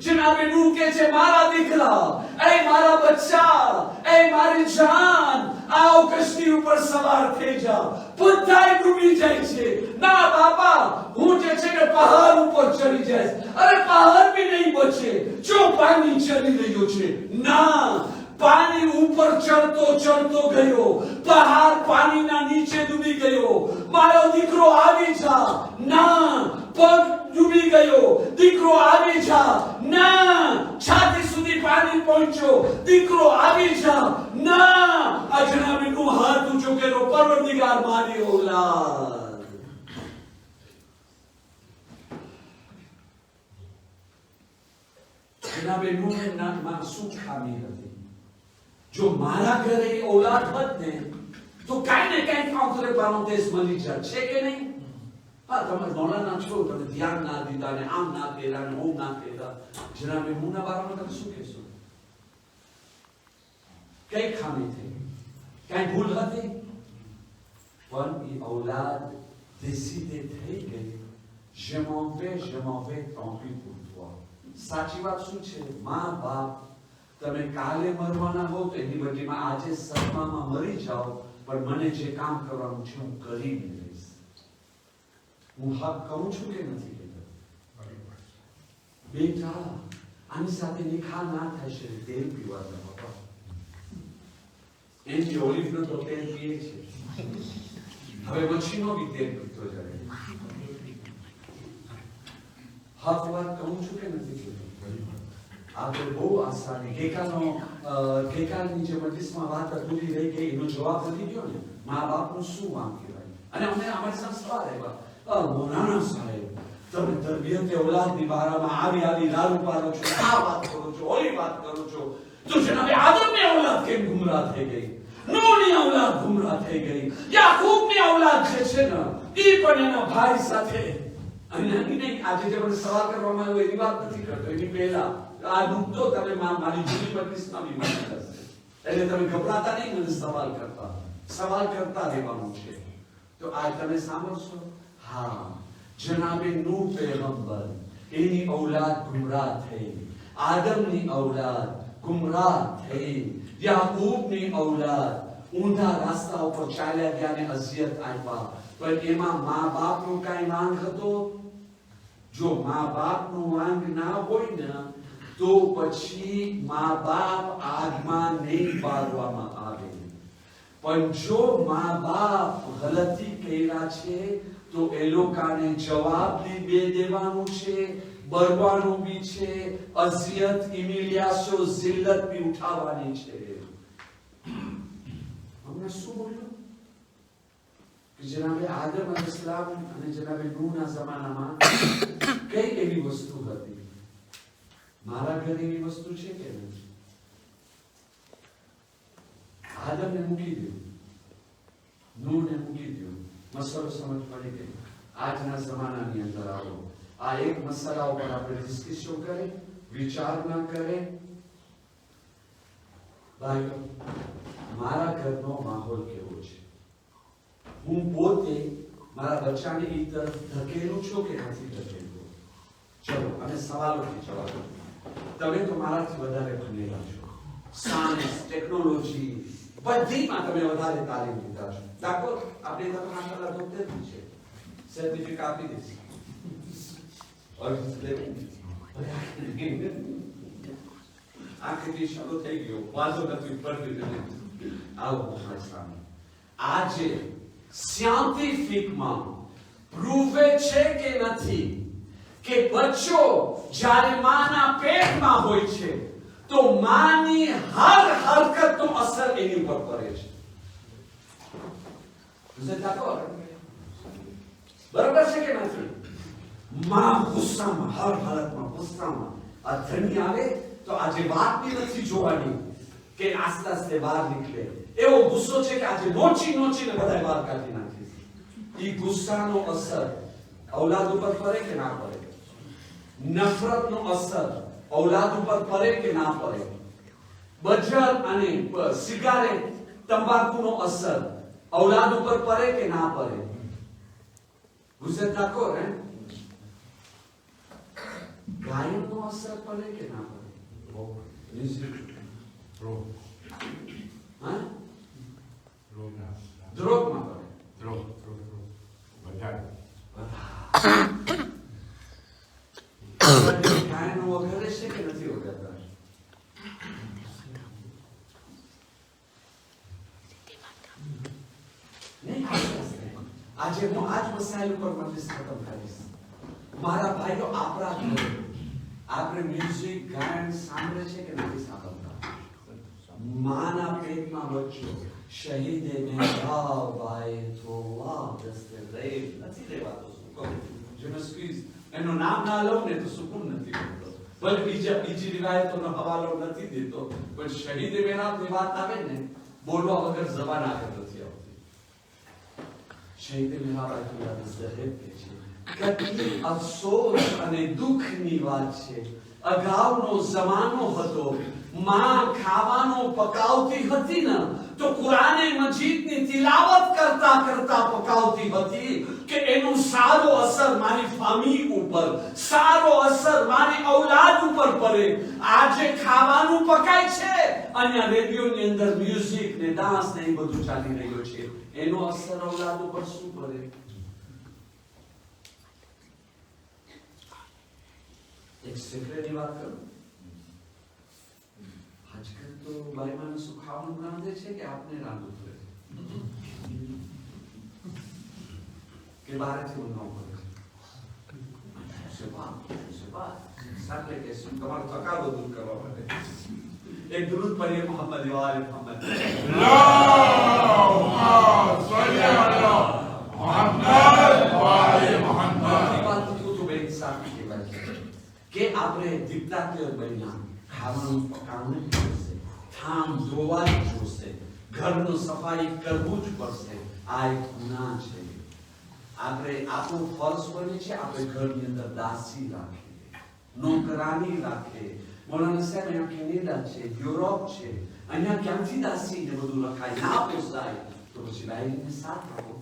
જનાબે નૂહ કહે છે, મારા દીકરા, એ મારા બચ્ચા, એ મારી જાન, આવો કશ્તી ઉપર સવાર થઈ જા. બધાય ડૂબી જાય છે. ના બાપા, હું જે છે ને પહાડ ઉપર ચડી જઈશ. અરે પહાડ બી નહીં બચે જો પાણી ચડી રહ્યો છે. ના, પાણી ઉપર ચડતો ચડતો ગયો, પહાડ પાણીના નીચે ડૂબી ગયો. મારો દીકરો આવી જા. ના, પગ ડૂબી ગયો. દીકરો આવી જા. ના, છાતી સુધી પાણી પહોંચ્યો. દીકરો આવી જા. ના, આ જનાબે નૂહ હાથ ઊંચો કર્યો, પરવરદિગાર મારી ઔલાદ. જનાબે નૂહે નામમાં શું ખામી હતી? જો મારા ઘરે ઔલાદ હોત ને તો કાંઈ ને કાંઈ કાઉન્સલે પારોટેસ મળી જાય છે કે નહીં? હા, તમે મૌલાના છો, તમે ધ્યાન ના દીધા ને આમ ના કર્યા ને ઓમ ના કર્યા. જનાબે નૂહના બારામાં તમે શું કહેશો? કઈ ખામી થઈ? કઈ ભૂલ હતી? પણ એ ઔલાદ દેસીતે થઈ ગઈ. Je m'en vais, tant pis pour toi. સાચી વાત શું છે? મા બાપ, તમે કાલે મરવાના હો તો એની બદલીમાં આજે સદમામાં મરી જાઓ, પણ મને જે કામ કરવાનું છે હું કરી લઈશ. હું હક કહું છું કે નથી કહેતો? બેટા, આની સાથે નિખાર ના થશે. તેલ પીવા દો બાપા. એની ઓલિવનો તો તેલ પીએ છે, હવે મચ્છીનો બી તેલ પીતો જાય. હક વાત કહું છું કે નથી કહેતો? આપણે બહુ આસાની ગઈકાલની જે મજલિસમાં વાત અધૂરી રહી ગઈ, એનો જવાબ નથી ગયો ને. મા બાપનું શું વાંક કહેવાય? અને અમને અમારી સામે સવાલ આવ્યા, મૌલાના સાહેબ, તમે તરબિયતે ઔલાદની બારામાં આવી લાલુ પાડો છો, આ વાત કરો છો, ઓલી વાત કરો છો, તો જનાબે આદમની ઔલાદ કેમ ગુમરાહ થઈ ગઈ? નૂહની ઔલાદ ગુમરાહ થઈ ગઈ. યાકૂબની ઔલાદ જે છે ને, એ પણ એના ભાઈ સાથે. અને આજે જે મને સવાલ કરવામાં આવ્યો એની વાત નથી કરતો, એની પહેલા આ મુદ્દો તમે મારી જૂની મજલિસમાં બી મને થશે. એટલે તમે ગભરાતા નહીં મને સવાલ કરતા રહેવાનું છે. તો આ તમે સાંભળશો? હા, જનાબે નૂહ પૈગંબર, એની ઔલાદ ગુમરાહ થઈ. આદમની ઔલાદ ગુમરાહ થઈ. યાકૂબની ઔલાદ ઊંધા રાસ્તા ઉપર ચાલ્યા ગયા ને અઝિયત આપ્યા. પણ એમાં મા બાપનો કાંઈ વાંક હતો? જો મા બાપનો વાંક ના હોય ને તો પછી મા બાપ આગમાં નહીં બાળવામાં આવે. પણ જો મા બાપ ગલતી કર્યા છે તો એ લોકોને જવાબ બે દેવાનું છે, બરવાનું બી છે, અઝિયત ઇમિલિયાસો જિલ્લત બી ઉઠાવવાની છે. हमने શું બોલ્યું કે જનાબે આદમ અલૈહિસ્સલામ અને જનાબે નૂહના જમાનામાં કઈ એવી વસ્તુ હતી? મારા ઘરે એવી વસ્તુ છે કે નથી? આદમને મૂકી દો, નૂહને મૂકી દો, મસલો સમજ પડે કે આજના જમાનાની અંદર આવો આ એક મસલા ઉપર આપણે ડિસ્કશન કરે, વિચારણા કરે. ભાઈઓ, મારા ઘરનો માહોલ કેવો છે? હું પોતે મારા બચ્ચાને એ તરફ ધકેલું છું કે નથી ધકેલું? ચલો અને સવાલોથી જવાબ. તમે તો મારાથી વધારે ભણેલા છો, સાયન્સ, ટેકનોલોજી બધીમાં તમે વધારે તાલીમ લીધા છો. દાખલો આપણે તો માશાઅલ્લાહ ડોક્ટર છે, સર્ટિફિકેટ આપી દેશે. આખી શરૂ થઈ ગયો, વાંધો નથી પડતી. આવો મારા સામે આજે સાયન્ટિફિકમાં પ્રૂવે છે કે નથી કે બચ્ચો જ્યારે માના પેટમાં હોય છે તો માની હર હરકતનો અસર એની ઉપર પડે છે. બરાબર છે કે નથી? માં ગુસ્સામાં, હર હાલતમાં ગુસ્સામાં આ ધની આવે તો આજે વાત બી નથી જોવાની કે આસ્તે આસ્તે બહાર નીકળે. એવો ગુસ્સો છે કે આજે નોચીને બધા બહાર કાઢી નાખે. એ ગુસ્સાનો અસર ઔલાદ ઉપર પડે કે ના પડે? નફરતનો અસર ઔલાદ ઉપર પડે કે ના પડે? બજર અને સિગારેટ, તંબાકુનો અસર ઔલાદ ઉપર પડે કે ના પડે? ગુસ્સે તાકો હે? ગાયનનો અસર પડે કે ના પડે? હા? દ્રોગમાં પડે. ગાયનો વગેરે છે કે નથી વગરતા? આજે હું આજ મસાઇલ ઉપર મજલિસ ખતમ કરીશ. મારા ભાઈઓ, આપણા ઘરે આપણે મ્યુઝિક, ગાયન સાંભળે છે કે નથી સાંભળતા? માના પેટમાં બચ્ચો શહીદે મહેરાબ આયે તો વાહ દસ્તે રેબ નથી લેવાતો. શું કહું? જેનસ્કીઝ એનું નામ ના લઉં ને તો સુકૂન નથી મળતો. ભલે બીજી રિવાયતોનો હવાલો નથી દેતો, પણ શહીદે મહેરાબની વાત આવે ને, બોલવા વગર જબાન આગળ નથી આવતી. શહીદે મહેરાબ આયે દસ્તે રેબ કે છે. કેટલી અફસોસ અને દુઃખની વાત છે. અગાઉનો જમાનો હતો, માં ખાવાનો પકાવતી હતી ને તો કુરાને મજીદની તિલાવત કરતા કરતા પકાવતી હતી કે એનું સારો અસર મારી ફેમિલી ઉપર, સારો અસર મારી ઔલાદ ઉપર પડે. આજે ખાવાનું પકાય છે અને રેડિયોની અંદર મ્યુઝિક ને ડાન્સ ને એ બધું ચાલી રહ્યું છે, એનો અસર ઔલાદ ઉપર શું પડે? એક સેક્રેટની વાત કરું. આજકાલ તો બાઈમાને શું ખાવાનું રાંધે છે કે આપને રાંધવું પડે કે બહારથી મંગાવવું પડે છે? સાથે કે શું તમારો થકાવો દૂર કરવા માટે એક દરૂદ પઢીએ મોહમ્મદ વાલે મોહમ્મદ. અલ્લાહુમ્મા સલ્લી અલા મુહમ્મદ વાલે મોહમ્મદ. આ વાત તો બેઇન્સાફી કહેવાય છે કે આપણે દીકતાત્ય બન્યા. ખાવાનું પકાવવું પડશે, થામ ધોવા જોશે, ઘરનું સફાઈ કરવું જ પડશે. આ એક ગુનાહ છે. આપણે આપણું ફર્જ બને છે આપણે ઘરની અંદર દાસી રાખીએ, નોકરાની રાખીએ. મોલાના સાહેબ અહીંયા કેનેડા છે, યુરોપ છે, અહીંયા ક્યાંથી દાસી ને બધું રખાય? ના પોસાય તો પછી બાઈને સાથ આપો.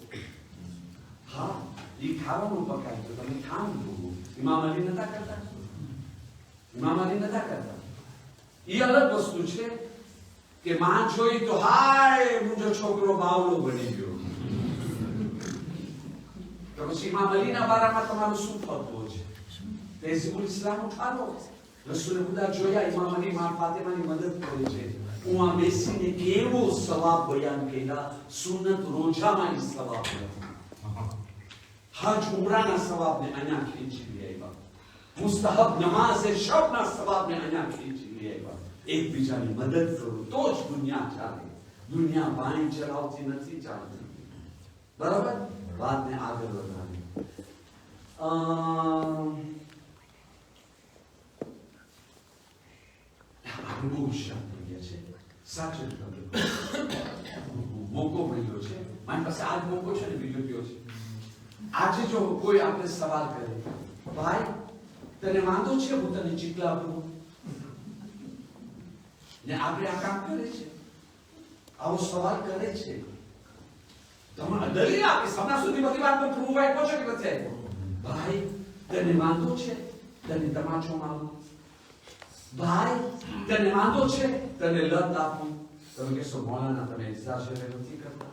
હા, એ ખાવાનું પકાય તો તમે થામ ધોવો. ઇમામ અલી નતા કરતા? ઇમામ અલી નતા કરતા? એ અલગ વસ્તુ છે કે માં જોઈ તો હાય મુજો છોકરો બાવલો બની ગયો. તો પછી ઇમામ અલીના બારામાં તમારું શું ફતવો છે? તહેઝીબુલ ઇસ્લામ ઉઠાવો. રસૂલે ખુદા જોયા ઇમામ અલી માં ફાતિમાની મદદ કરે છે. હું આ બેસીને કેવો સવાબ બયાન કર્યા. સુન્નત રોજામાં ઈ સવાબ નથી. हज उम्राना सवाब ने अन्या खींची लिया मुस्तहब नमाज शब ना सवाब ने अन्या खींची लिया एक बीजानी मदद करो तो ज दुनिया चाले दुनिया बाई चलावती નથી ચાલતી બરાબર વાત ને આગળ વધારી આપણે બહુ શાંત થઈ ગયા છે સાચું મોકો મળ્યો છે મારી પાસે આજ મોકો છે ને બીજો કયો છે આજે જો કોઈ આપણે સવાલ કરે ભાઈ તને વાંધો છે હું તને ચીકલા આપું ને આપણે આ કામ કરે છે આવો સવાલ કરે છે તમારે દલીલ આપે સમા સુધી બધી વાત પર પ્રૂવ આપ્યો છે કે નથી આપ્યો ભાઈ તને વાંધો છે તને તમાચો મારું ભાઈ તને વાંધો છે તને લત આપું તમે કહેશો મોલાના તમે એક્ઝાશરે નથી કરતા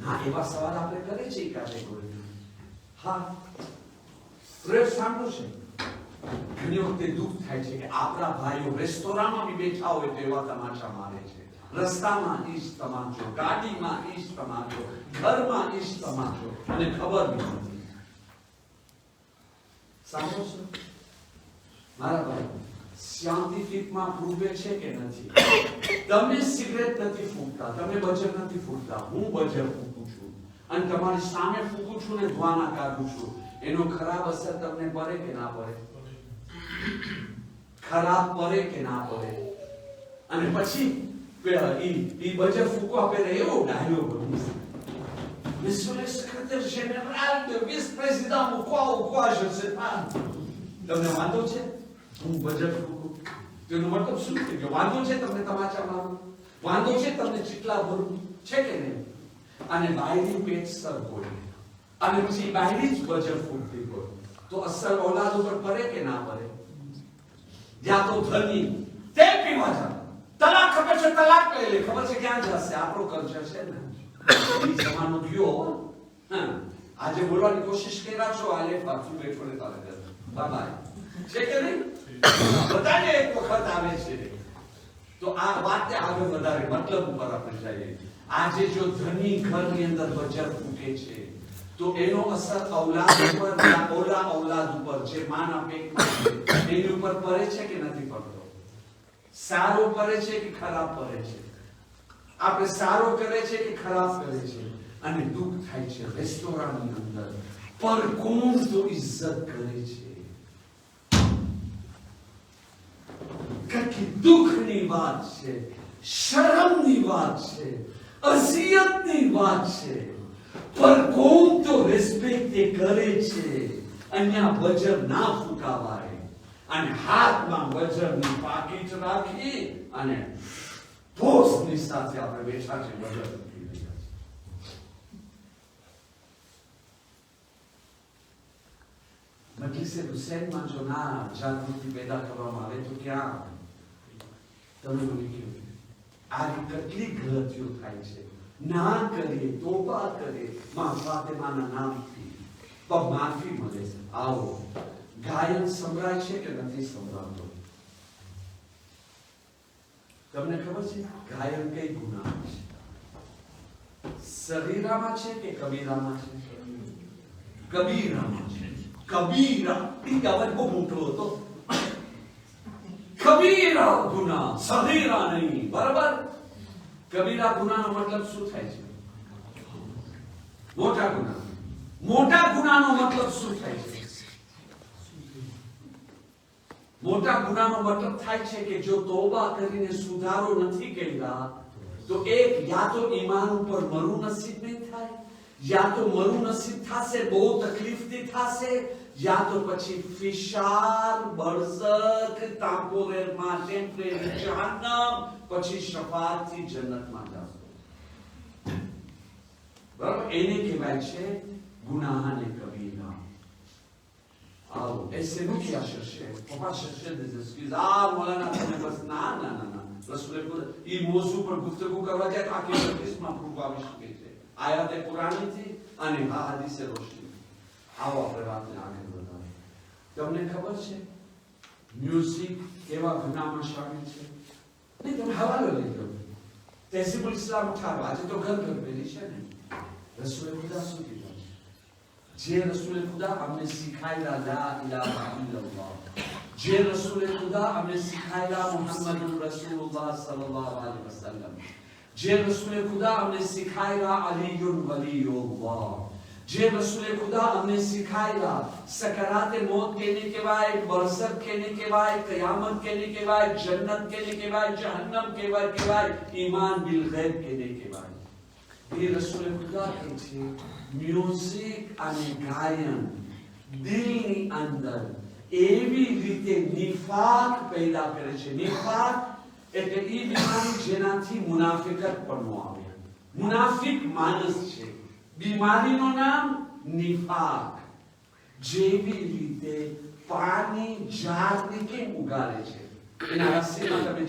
હા એવા સવાલ આપણે કરે છે કેટેગરી હા પ્રયોગ સાંભળો છે ઘણી વખતે દુઃખ થાય છે કે આપણા ભાઈઓ રેસ્ટોરાંમાં બી બેઠા હોય તો એવા તમાચા મારે છે રસ્તામાં ઈશ તમાચો ગાડીમાં ઈશ તમાચો ઘરમાં ઈશ તમાચો અને ખબર બી નથી સાંભળો છો મારા ભાઈ સાયન્ટિફિકમાં પ્રૂવે છે કે નથી તમે સિગરેટ નથી ફૂંકતા તમે બજર નથી ફૂંકતા હું બજર ફૂંકું છું અને તમારી સામે ફૂંકું છું ને ધ્વાના કાઢું છું એનો ખરાબ અસર તમને પડે કે ના પડે ખરાબ પડે કે ના પડે અને પછી ઈ બજર ફૂંકવા પહેલા એવો ડાયલોગ બની Monsieur le secrétaire général de vice-président ou quoi, je ne sais pas. તમને વાંધો છે હું બજેટ ફૂંકું તેનો મતલબ શું છે કે વાંધો છે તમને તમાચા મારું વાંધો છે તમને ચીટલા ભરું છે કે નહીં અને બાયરી પેટ સર હોય અને પછી બાયરી જ બજેટ ફૂંકતી હોય તો અસર ઓલાદ ઉપર પડે કે ના પડે જ્યાં તો ધની તે પીવા જા તલાક ખબર છે તલાક લઈ લે ખબર છે ક્યાં જશે આપણો કલ્ચર છે ને એ જમાનો ગયો આજે બોલવાની કોશિશ કર્યા છો આલે પાછું બેઠો ને તારે બાય બાય છે કે નહીં બધાને એક વખત આવે છે તો આ વાતને આગળ વધારે મતલબ ઉપર આપણે જઈએ આજે જો ધની ઘરની અંદર બજર ફૂટે છે તો એનો અસર ઔલાદ ઉપર ઓલા ઔલાદ ઉપર જે માના પેટમાં છે એની ઉપર પડે છે કે નથી પડતો સારો પડે છે કે ખરાબ પડે છે આપણે સારો કરે છે કે ખરાબ કરે છે અને દુઃખ થાય છે રેસ્ટોરન્ટની અંદર પર કોણ તો ઇજ્જત કરે છે કેટલી દુઃખની વાત છે શરમની વાત છે અસિયતની વાત છે પર કોણ તો રિસ્પેક્ટ કરે છે અહીંયા બજર ના ફૂંકાવાય અને હાથમાં બજરની પાકીટ રાખી અને પોસ્ટની સાથે આપણે બેઠા છે બજર ફૂંકી રહ્યા છે મજલિસે હુસૈનમાં જો ના જાગૃતિ પેદા કરવામાં આવે તો ક્યાં તમે મને કહ્યું આ કેટલી ગલતીઓ થાય છે ના કરીએ તોબા કરીએ માં ફાતિમાના નામથી તો માફી મળે છે આવો ગાયન સંભળાય છે કે નથી સંભળાતો તમને ખબર છે ગાયન કઈ ગુનાહ છે સગીરામાં છે કે કબીરામાં છે કબીરામાં છે કબીરા ઈ અવાજ બહુ મોટો હતો કબીરા ગુનાહ સગીરા નહીં બરાબર કબીરા ગુનાહનો મતલબ શું થાય છે મોટા ગુનાહનો મતલબ શું થાય છે મોટા ગુનાહનો મતલબ થાય છે કે જો તોબા કરીને સુધારો નથી કર્યા તો એક યા તો ઈમાન ઉપર મરુ નસીબ નહીં થાય યા તો મરુ નસીબ થશે બહુ તકલીફથી થશે યા તો પછી ફિશાર બરઝખ ટેમ્પોરેરમાં ટેમ્પરેરી જહન્નમ પછી શફાઅતથી જન્નતમાં જશે બરાબર એને કહેવાય છે ગુનાહ અને કબીરા આવો ऐसे નું क्या chercher on va chercher des excuses મોલાના તમે બસ ના રસૂલે ખુદ ઈ મોઝુ પર ગુફ્તગુ કરવા જાય તો આખી હદીસમાં પ્રૂફ આવી શકે છે આયાતે પુરાણીથી અને આ હદીસે રોશની આવો આપણે વાતને આગળ વધારીએ તમને ખબર છે મ્યુઝિક કેવા ગુનાહમાં શામિલ છે નહીં તમે હવાલો લઈ લો તહેસીબુલ ઇસ્લામ ઉઠાવો આજે તો ઘર ઘર પેલી છે ને રસૂલે ખુદા શું કીધું જે રસૂલે ખુદા અમને શીખાયેલા લા ઇલાહા ઇલ્લલ્લાહ, જે રસૂલે ખુદા અમને શીખાયેલા મુહમ્મદુર રસૂલુલ્લાહ સલ્લલ્લાહુ અલૈહિ વસલ્લમ, જે રસૂલે ખુદા અમને શીખાયેલા અલીયુન વલીયુલ્લાહ, જે રસૂલે ખુદા અમને શીખાયેલા सकरात मौत कहने के बाद बरसत कहने के बाद कयामत कहने के बाद जन्नत कहने के बाद जहन्नम के बाद ईमान बिल गैब कहने के बाद ये रसूल खुदा કહે છે મ્યુઝિક અને ગાયન દિલની અંદર એવી રીતે નિફાક પેદા કરે છે. નિફાક એટલે એ બીમારી જેનાથી મુનાફિકતપણું આવે. મુનાફિક માણસ છે, બીમારીનું નામ નિફાક. જેવી રીતે પાણી ઝાડને કેમ ઉગાડે છે, એના રસીમાં તમે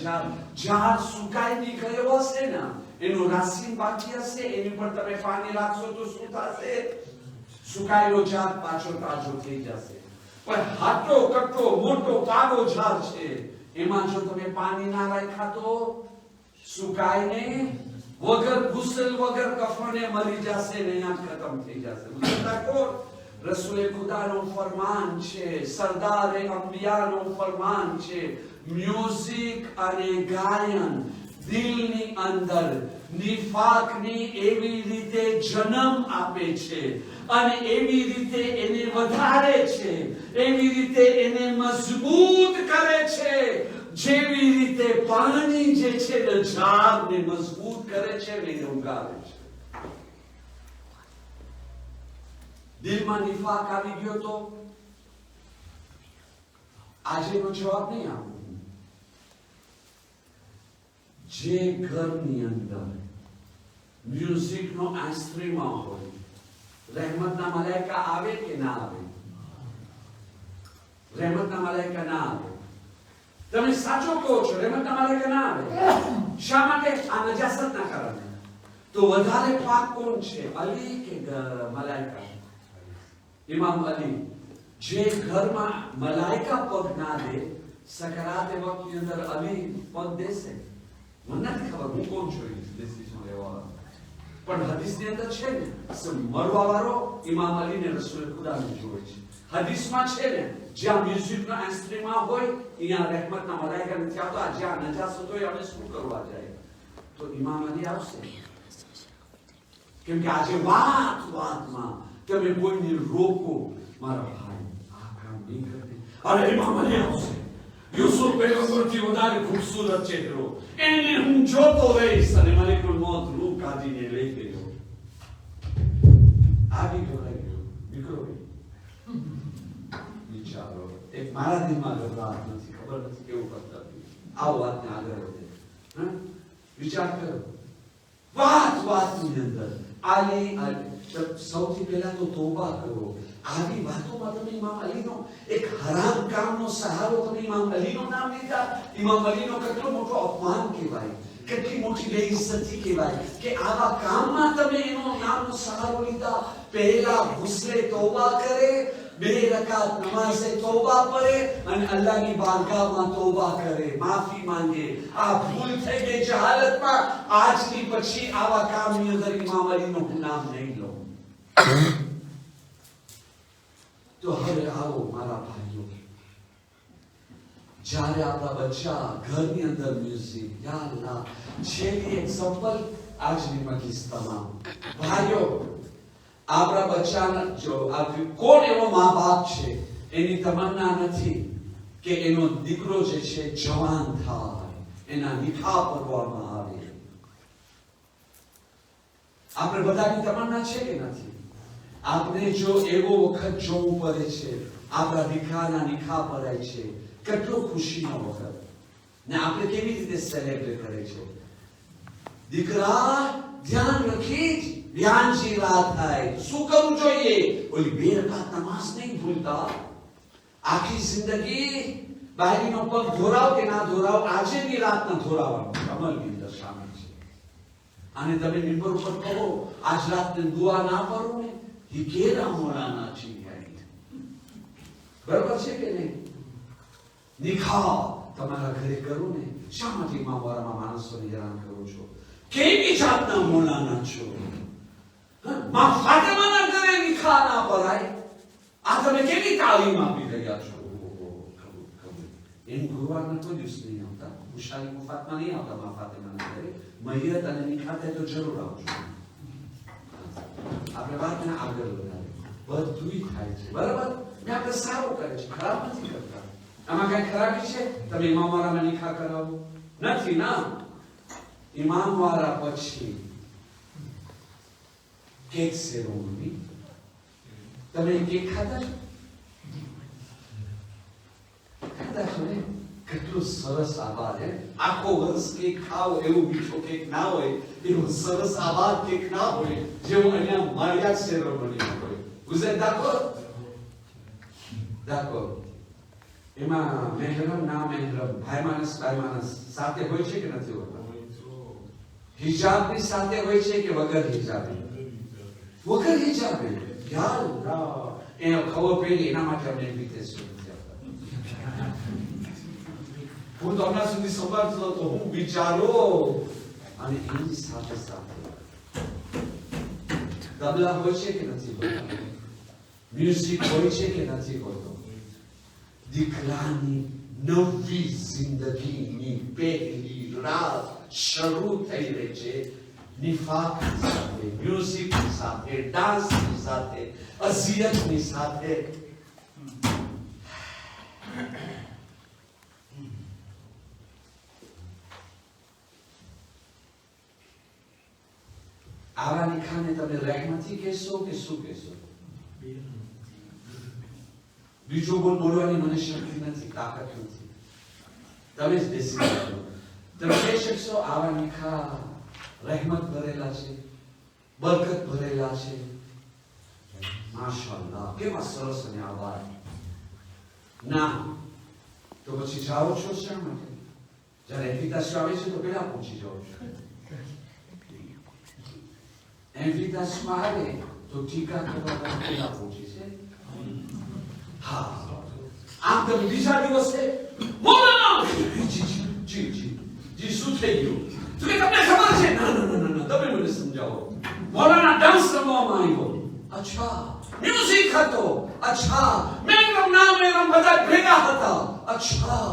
ઝાડ સુકાઈ નીકળ્યો હશે ને, એનું રાશિ બાકી હશે, એની પર તમે પાણી રાખશો તો શું થશે? સુકાયેલો ઝાડ પાછો તાજો થઈ જશે. પણ હાટો કટો મોટો પાડો ઝાડ છે, એમાં જો તમે પાણી ના રાખ્યા તો સુકાઈને વગર ગુસલ વગર કફને મરી જશે ને અહીંયા ખતમ થઈ જશે. રસૂલે ખુદાનો ફરમાન છે, સરદારે અંબિયાનો ફરમાન છે, મ્યુઝિક અને ગાયન દિલની અંદર નિફાકની એવી રીતે જન્મ આપે છે અને એવી રીતે એને વધારે છે, એવી રીતે એને મજબૂત કરે છે, જેવી રીતે પાણી જે છે ને ઝાડને મજબૂત કરે છે ને એને ઉગાડે છે. દિલમાં નિફાક આવી ગયો તો આજેનો જવાબ નહીં આપું. જે ઘરની અંદર મ્યુઝિકનો આશ્રયમાં હોય, રહેમતના મલાઈકા આવે કે ના આવે? રહેમતના મલાઈકા ના આવે. તમે સાચો કહો છો, રહેમતના મલાઈકા ના આવે. શા માટે? આ નજાસતના કારણે. તો વધારે પાક કોણ છે, અલી કે મલાઈકા? इमाम अली. जे घर में मलाइका पग ना दे, सकराते वक्त के अंदर अली पग दे से મને નથી ખબર, હું કોણ છું ડિસિઝન લેવા. પણ હદીસની અંદર છે ને મરવાવાળો ઇમામ અલીને રસૂલ ખુદાને જોવે છે. હદીસમાં છે ને જ્યાં મ્યુઝિકના ઇન્સ્ટ્રુમેન્ટ હોય ત્યાં રહેમતના મલાઈકા નથી આવતા, જ્યાં નજાસત હોય અમે શું કરવા જાય? તો ઇમામ અલી આવશે. કેમ કે આજે વાતમાં તમે કોઈને રોકો, મારા ભાઈ આ કામ નહીં કરતી, અરે ઇમામ અલી આવશે, યુસુફ પૈગંબરથી વધારે ખૂબસૂરત ચહેરો, એને હું જોતો રહીશ અને મલિકુલ મૌત રૂહ કાઢીને લઈ ગયો. આવી ગયો દીકરો વિચારો. એક મારા દિલમાં ગભરાટ નથી, ખબર નથી કેવું કરતા. આવો વાતને આગળ વધે. વિચાર કરો, વાતની અંદર આલી સૌથી પહેલા તો તોબા કરો. આવી વાતોમાં તમે ઇમામ અલીનો એક હરામ કામનો સહારો, તમે ઇમામ અલીનું નામ લીધા. ઇમામ અલીનો કેટલો મોટો અપમાન કહેવાય, કેટલી મોટી બેઇજ્જતી કહેવાય કે આવા કામમાં તમે એનો નામનો સહારો લીધા. પહેલા ગુસ્લે તોબા કરે, 2 રકાત નમાઝે તોબા પડે અને અલ્લાહની બારગાહમાં તોબા કરે, માફી માંગે. આ ભૂલ થઈ ગઈ જહાલતમાં. આજની પછી આવા કામની અંદર ઇમામ અલીનું નામ નહીં લો. તો હવે આવો મારા ભાઈઓ, જ્યારે આપણા બચ્ચા ઘરની અંદર મ્યુઝિક, યા અલ્લાહ, છેલ્લી એક્ઝામ્પલ આજની મજલિસમાં ભાઈઓ, આપણા બચ્ચાના જો કોણ એવો મા બાપ છે એની તમન્ના નથી કે એનો દીકરો જે છે જવાન થાય, એના નિકાહ કરવામાં આવે? આપણે બધાની તમન્ના છે કે નથી? આપણે જો એવો વખત જોવું પડે છે, આપણા દીકરાના નિકાહ પડાય છે, કેટલો ખુશીનો વખત, ને આપણે કેવી રીતે સેલિબ્રેટ કરે છે? દીકરા ધ્યાન રાખીજ, ધ્યાનથી રાત થાય. શું કરવું જોઈએ? ઓલી 2 રકાત નમાઝ નહીં ભૂલતા. આખી જિંદગી બારીનો પગ ધોરાવ કે ના ધોરાવ, આજેની રાત ના ધોરાવાનું અમલની અંદર શામિલ છે. અને તમે મિંબર ઉપર કહો આજ રાતને દુઆ ના કરો ને, એ કેરા મોલાના છે. બરાબર છે કે નહીં? નિકાહ તમારા ઘરે કરો ને, શા માટે માવારામાં માણસોને હેરાન કરો છો? કેવી જાતના મોલાના છો? માં ફાતિમાના ઘરે નિકાહ નિખા ના પરાય આ તમે કેવી તાલીમ આપી રહ્યા છો એની ગુરુવારના કોઈ દિવસ નહીં આવતા મુશાલી મુફાતમાં નહીં આવતા મા ફાતિમાના ઘરે મૈયત અને નિખા થાય તો જરૂર આવજો આપણે વાતને આગળ વધારે બધું થાય છે બરાબર ને આપણે સારું કરે છે ખરાબ નથી કરતા આમાં કઈ ખરાબી છે તમે ઇમામ વાળામાં નિખા કરાવો નથી ના ઇમામ વાળા પછી કેક સેરેમની તમે કેક ખાધા છો ને કેટલું સરસ આભાર હે આખો વર્ષ કેક ખાઓ એવું મીઠો કેક ના હોય એવું સરસ આભાર કેક ના હોય જેવું અહીંયા મારિયા સેરેમની હોય vous êtes d'accord એમાં મહેરમ ના મહેરમ ભાઈ માણસ સાથે હોય છે કે નથી હોતા હિજાબની સાથે હોય છે કે વગર હિજાબે વગર હિજાબે યાર એ ખબર પડી એના માટે અમને ઇન્વિટેશન હું તો હમણાં સુધી સમજતો તો હું વિચારો અને એની સાથે સાથે તબલા હોય છે કે નથી હોતા મ્યુઝિક હોય છે કે નથી હોતો દીકરાની નવી જિંદગીની પહેલી રાત શરૂ થઈ રહી છે નિફાકની સાથે મ્યુઝિકની સાથે ડાન્સની સાથે અઝિયતની સાથે આવા નિખાને તમે રહેમતી કહેશો કે શું કહેશો બીજું બોલવાની મને શક્તિ નથી તાકાત નથી તમે જ દેશી છો તમે કહી શકશો આવા નિખા રહેમત ભરેલા છે બરકત ભરેલા છે માશાઅલ્લાહ કેવા સરસ અને આભાર ના તો પછી જાઓ છો શા માટે જ્યારે ઇન્વિટેશન આવે છે તો પહેલા પહોંચી જાઓ છો ઇન્વિટેશન આવે તો ટીકા કરવા પહેલા પહોંચી છે હા આમ તમે બીજા દિવસે મોલાના જી શું થઈ ગયું તો કે તમને ખબર છે ના તમે મને સમજાવો મોલાના ડાન્સ રમવામાં આવ્યો અચ્છા મ્યુઝિક હતો અચ્છા મેરમ ના મેરમ બધા ભેગા હતા અચ્છા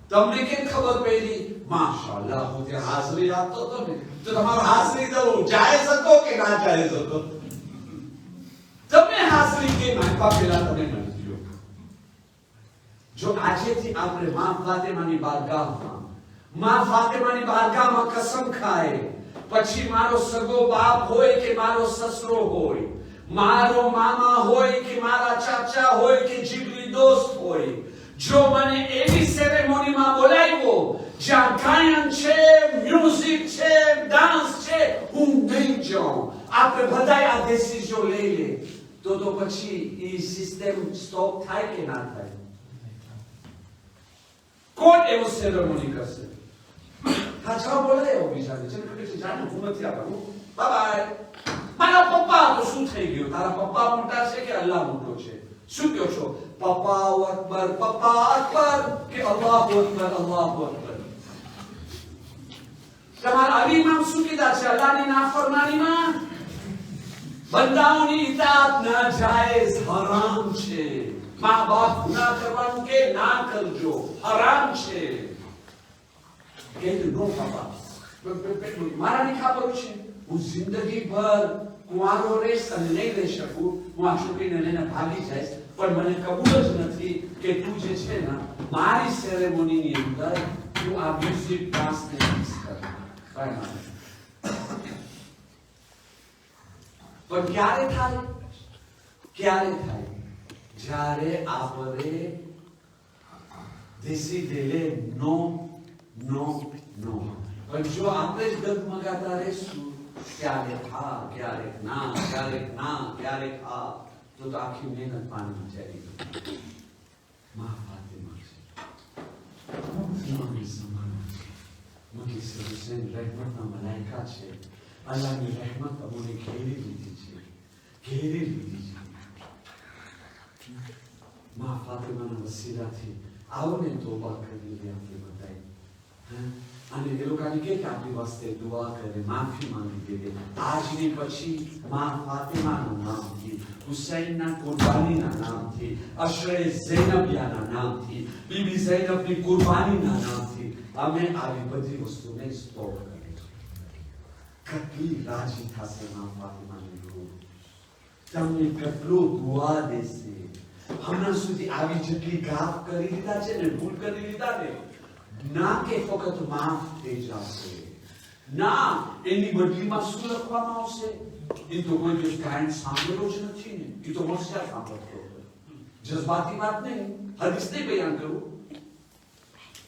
તમને કેમ ખબર પડી માશાઅલ્લાહ હું તે હાજરી આપતો હતો ને તો તમારો હાજરી દઉં જાયઝ હતો કે ના જાયઝ હતો તમે હાજરી કેમ આપ્યા પેલા તમે મને કહો જો આજેથી આપણે મા ફાતિમાની બારગાહમાં કસમ ખાય પછી મારો સગો બાપ હોય કે મારો સસરો હોય મારો મામા હોય કે મારા ચાચા હોય કે જીગરી દોસ્ત હોય જો મને એવી સેરેમનીમાં બોલાવ્યો જ્યાં ગાયન છે મ્યુઝિક છે ડાન્સ છે હું નહીં જાઉં આપણે બધા આ ડિસિઝન લઈ લે તો પછી એ સિસ્ટમ સ્ટોપ થાય કે ના થાય કોણ એવો સેરેમની કરશે હા ચાલો બોલાયો બીજાને ચલ કે જાને હું નથી આપું બાય મારા પપ્પા તો શું થઈ ગયું તારા પપ્પા મોટા છે કે અલ્લાહ મોટો છે શું કહો છો પપ્પા અકબર કે અલ્લાહુ અકબર તમારા અલીમામ શું કીધા છે અલ્લાહની નાફરમાનીમાં બંદાઓની ઇતાત નાજાયઝ હરામ છે મા બાપ ગુનાહ કરવાનું કે ના કરજો હરામ છે કે નો પપ્પા મારા ની ખબર છે હું જિંદગી ભર કુંવારો રહીશ અને નહીં રહી શકું હું આ છોકરીને લઈને ભાગી જઈશ પણ મને કબૂલ જ નથી કે તું જે છે ને મારી સેરેમનીની અંદર તું આ મ્યુઝિક ડાન્સને મિક્સ કર પણ ક્યારે થાય જ્યારે આપણે દેશી દિલે નો પણ જો આપણે જ ડગમગાતા રહેશું ક્યારેક હા ક્યારેક ના તો આખી મહેનત પાણીમાં ચાલી ગઈ મા ફાતિમા છે મુકીસર હુસૈન રહેમતના મલાઈકા છે અલ્લાહની રહેમત અમને ઘેરી લીધી છે મા ફાતિમાના વસીલાથી આવો ને તોબા કરી લે આપણે બધાય અને એ લોકોને કે આપણી વાસ્તે દુઆ કરે, માફી માંગી દે. આજની પછી માં ફાતિમાના નામથી, હુસૈનના કુરબાનીના નામથી, અશરે ઝૈનબિયાના નામથી, બીબી ઝૈનબની કુરબાનીના નામથી અમે આવી બધી વસ્તુને સ્તોત્ર કરીએ. કેટલી રાજી થશે માં ફાતિમાની રૂહ, તમને કેટલો દુઆ દેશે. હમણાં સુધી આવી જેટલી ગાફ કરી લીધા છે ને, ભૂલ કરી લીધા ને, ના કે ફક્ત માફ થઈ જશે, ના એની બદલીમાં શું લખવામાં આવશે એ તો કોઈ દિવસ ક્લાયન્ટ સાંભળ્યો જ નથી ને. એ તો હોશિયાર સાંભળતો, જજ્બાતી વાત નહીં, હદીસ નહીં બયાન કરું.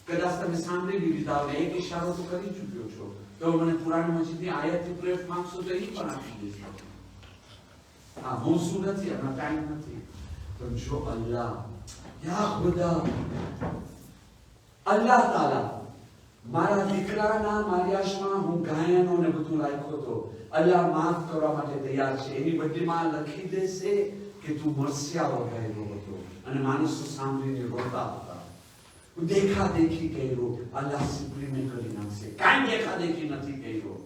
કદાચ તમે સાંભળી બી લીધા હોય, એક ઇશારો તો કરી ચૂક્યો છો, તો મને પુરાણી મસ્જિદની આયતથી પ્રેફ માંગશો તો એ પણ આપી દઈશ. હા, મોસું નથી, હમણાં ટાઈમ નથી. પણ જો અલ્લાહ, યા ખુદા, અલ્લાહ તાલા મારા દીકરાના માર્યાશમાં હું ગાયનો ને બધું રાખ્યો હતો, અલ્લાહ માફ કરવા માટે તૈયાર છે. એની બદલીમાં લખી દેશે કે તું મરસિયા વગાડ્યો હતો અને માણસો સાંભળીને રોતા હતા. હું દેખા દેખી કર્યો, અલ્લાહ સિપ્રીમે કરી નાખશે. કાંઈ દેખા દેખી નથી કર્યો.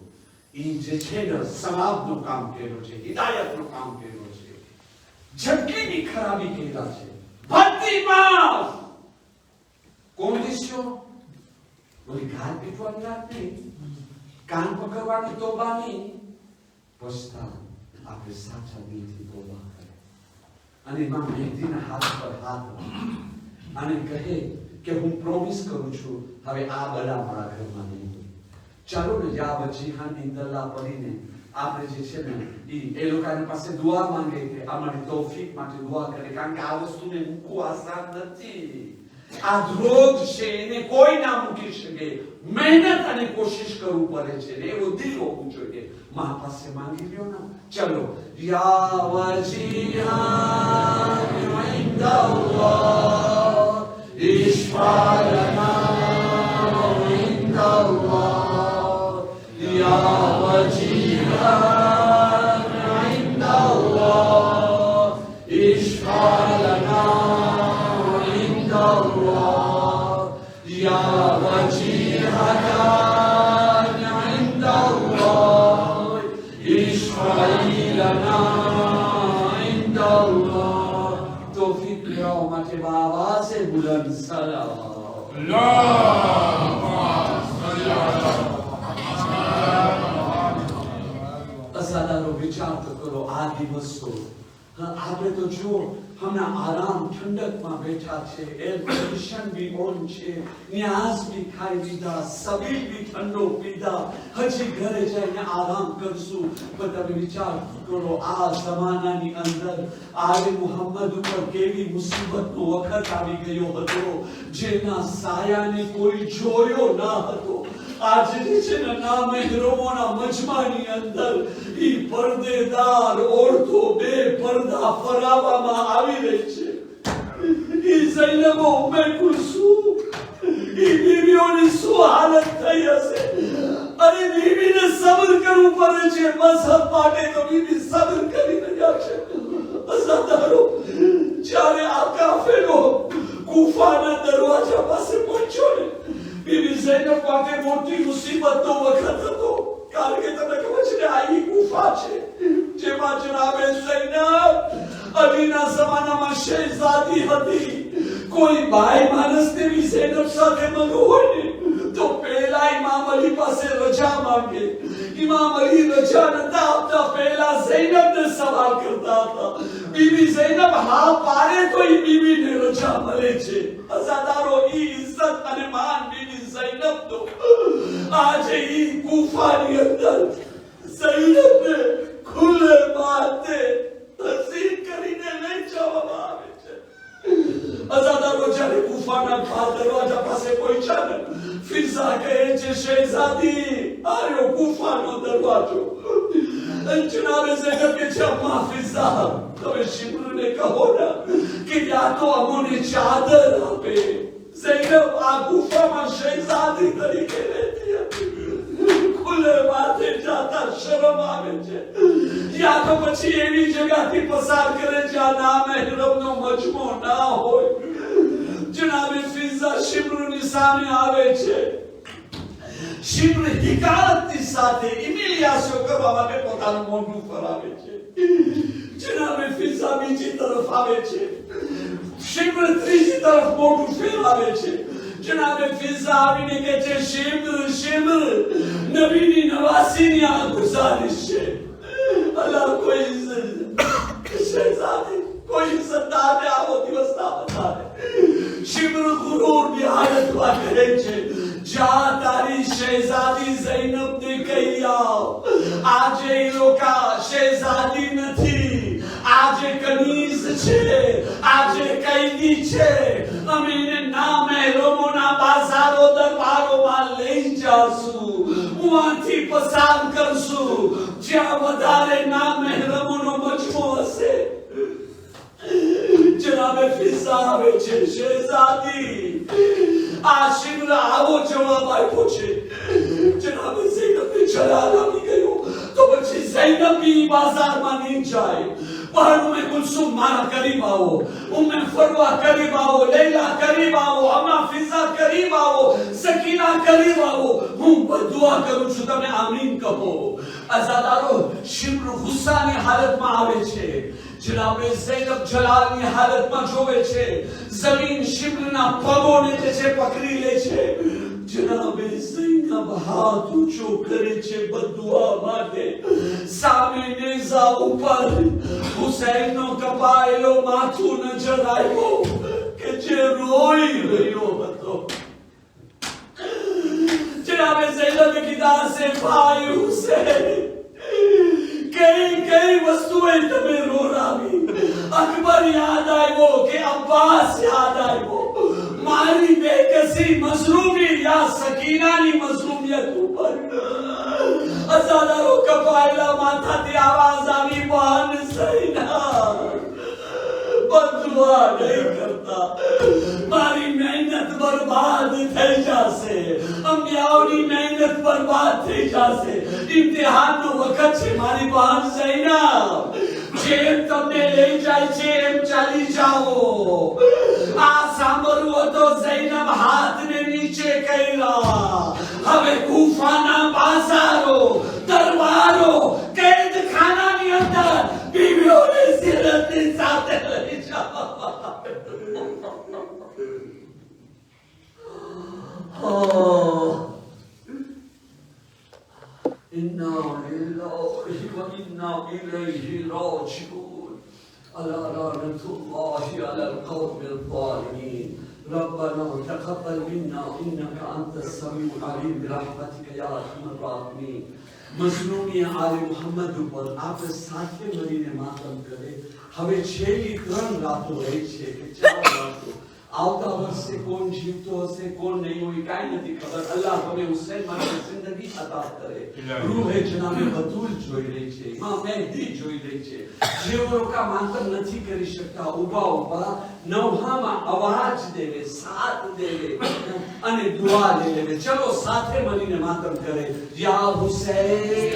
એ જે છે ને સવાબનું કામ કર્યો છે, હિદાયતનું કામ કર્યો છે, જેટલી ખરાબી કર્યા છે બધી માફ. કોણ દિસ્યો? ઓલી ગાલ પીટવાની વાત નહીં, કાન પકડવાની તોબા નહીં, પછતા આપણે સાચા દિલથી તોબા કરે અને એમાં મહેદીના હાથ પર હાથ અને કહે કે હું પ્રોમિસ કરું છું હવે આ બલા મારા ઘરમાં નહીં. ચાલો ને યા વજીહાન ઇન્દલ્લાહ પડીને આપણે જે છે ને એ લોકોની પાસે દુઆ માંગે કે અમારી તૌફીક માટે દુઆ કરે, કારણ કે આ વસ્તુને મૂકવું આસાન નથી. આ ધ્રોગ છે, એને કોઈ ના મૂકી શકે. મહેનત અને કોશિશ કરવું પડે છે ને એવું દિલ હોવું જોઈએ. માં પાસે માંગી લ્યો ને. ચલો યા વજીહાન ઇન્દલ્લાહ ઇશ્ફાલના ઇન્દલ્લાહ યા વજીહાન ઇન્દલ્લાહ ઇશ્ફાલના يا وجيهنا عند الله اشفع لنا عند الله. توفيق يوم تبعوا سے بلند سلام. اللهم صل على અસાધારો વિચાર તો કરો. આ દિવસો આપણે તો જુઓ હમણાં આરામ ઠંડકમાં બેઠા છે, એર કન્ડિશન બી ઓન છે, ન્યાઝ બી ખાઈ લીધા, સબીલ બી ઠંડો પીધા, હજી ઘરે જઈને આરામ કરશું. પણ તમે વિચાર કરો આ જમાનાની અંદર આલે મુહમ્મદ ઉપર કેવી મુસીબતનો વખત આવી ગયો હતો, જેના સાયાને કોઈ જોયો ન હતો. આજે જે છે ને નામહેરમોના મજમાની અંદર ઈ પડદેદાર ઓરતો બે પડદા ફરાવવામાં આવી રહી છે. ઈ ઝૈનબ ઉમ્મે કુલસુમ, ઈ બીવીઓની શું હાલત થઈ હશે. અને બીવીને સબર કરવું પડે છે. મઝહબ માટે તો બીવી સબર કરી રહ્યા છે. અઝાદારો, જ્યારે આ કાફેલો કૂફાના દરવાજા પાસે પહોંચ્યો ને, બીબી ઝૈનબ પાસે મોટી મુસીબતનો વખત હતો. કારણ કે તમને ખબર છે ને આ ઈ કૂફા છે જેમાં જનાબે ઝૈનબ અલીના જમાનામાં શહેઝાદી હતી. કોઈ ભાઈ માણસને બી ઝૈનબ સાથે મળવું હોય ને તો પહેલા ઇમામ અલી પાસે રજા માંગે. ઇમામ અલી રજા નતા આપતા, પહેલા ઝૈનબને સવાલ કરતા હતા. બીબી ઝૈનબ હા પાડે તો ઈ બીબીને રજા મળે છે. અઝાદારો, ઈ ઇજ્જત અને માન બીબી ઝૈનબનો આજે ઈ કૂફાની અંદર ઝૈનબને ખુલ્લે માથે હસીન કરીને લઈ જવામાં આવે છે. અઝાદારો, જ્યારે કૂફાના દરવાજા પાસે પહોંચ્યા ને, ફિઝા કહે છે શહેઝાદી આયો કૂફાનો દરવાજો. જનાબે ઝૈનબ કે છે અમ્મા ફિઝા, તમે શિમ્રને કહો ને કે યા તો અમોને ચાદર આપે. ઝૈનબ આ ગુફામાં શહેઝાદી તરીકે રહેતી હતી. ખુલ્લે માથે જાતા શરમ આવે છે. યા તો પછી એવી જગ્યાથી પસાર કરે જ્યાં નામહેરમનો મજમો ના હોય. જનાબે ફિઝા શિમ્રની સામે આવે છે. શિમ્ર હિકાયતની સાથે ઇમિલિયાસો કરવા માટે પોતાનું મોઢું ફરાવે છે. જનાબે ફિઝા બીજી તરફ આવે છે. શિમ્ર ત્રીજી તરફ મોઢું ફેરવાવે છે. જનાબે ફિઝા આવીને કહે છે, શિમ્ર નબીની નવાસીની આ ગુજારિશ છે. અલ્લાહ કોઈ શહેજાદી કોઈ ઇજ્જતદાર ને આવો દિવસ ના બતાવે. શિમ્ર ગુરૂર ની હાલતમાં કહે છે, જા તારી શહેજાદી ઝૈનબ ને કહી આવ, આજે એ લોકો શહેજાદી નથી, આજે કનીઝ છે, આજે કૈદી છે. અમે એને ના મહેરમોના બાજારો દરબારોમાં લઈ જાશું, ઉમાંથી પસાર કરશું જ્યાં વધારે ના મહેરમોનો મજમો હશે. જનાબે ફિઝા આવે છે, શહેજાદી આ શિમ્ર આવો જવાબ આપ્યો છે. જનાબે ઝૈનબને જલાલ આવી ગયો. તો પછી ઝૈનબ બી બાજારમાં નહીં જાય. પણ ઉમ્મે કુલસુમ મારા કરીબ આવો, ઉમ્મે ફરવા કરીબ આવો, લૈલા કરીબ આવો, અમ્મા ફિઝા કરીબ આવો, સકીના કરીબ આવો. હું બદુઆ કરું છું, તમે આમીન કહો. અઝાદારો શિમ્ર ગુસ્સાની હાલતમાં આવે છે. જનાબે ઝૈનબ જલાલની હાલતમાં જોવે છે. જમીન શિમ્રના પગોને જે છે પકડી લે છે. જનાબે ઝૈનબ હાથ ઊંચો કરે છે બદુઆ માટે. સામે નેઝા ઉપર હુસૈનનો કપાયેલો માથું નજર આવ્યો કે જે રોઈ રહ્યો હતો. જનાબે ઝૈનબે કીધા છે, ભાઈ હુસૈન, કઈ વસ્તુએ તમે રોરાવી? અકબર યાદ આવ્યો કે અબ્બાસ યાદ આવ્યો? મારી બેકસી મઝલૂમી યા સકીનાની મઝલૂમિયત ઉપર? અઝાદારો કપાયેલા માથાથી આવાજ આવી, બહન સૈના બદુઆ નહીં કરતા, મારી મહેનત બરબાદ થઈ જશે, અંબિયાઓની મહેનત બરબાદ થઈ જશે. ઇમ્તિહાનનો વખત છે મારી બહન ઝૈનબ. જેમ તમને લઈ જાય છે એમ ચાલી જાઓ. આ સાંભળવું હતો ઝૈનબ હાથને નીચે કર્યા. હવે કૂફાના બાજારો, દરબારો, કેદખાનાની અંદર બીવીઓને ઝિલ્લતની સાથે લઈ જાઓ. إنا لله وإنا إليه راجعون. ألا لعنة الله على القوم الظالمين. ربنا تقبل منا إنك أنت السميع العليم برحمتك يا أرحم الراحمين. મઝલૂમી આલે મુહમ્મદ ઉપર આપણે સાથે મળીને માતમ કરે. હવે છેલ્લી 3 રાતો રહી છે કે 4 રાતો. આવતા વર્ષે કોણ જીવતો હશે, કોણ નહીં હોય, કાંઈ નથી ખબર. અલ્લાહ તમે હુસૈન માટે જિંદગી અતા કરે. રૂહે જનાબે બતુલ જોઈ રહી છે, ઇમામ મહેદી જોઈ રહી છે. જે લોકો માતમ નથી કરી શકતા, ઊભા નવહામાં અવાજ દેવે, સાથ દેવે અને દુઆ લેવે. ચલો સાથે મળીને માતમ કરે. યા હુસૈન.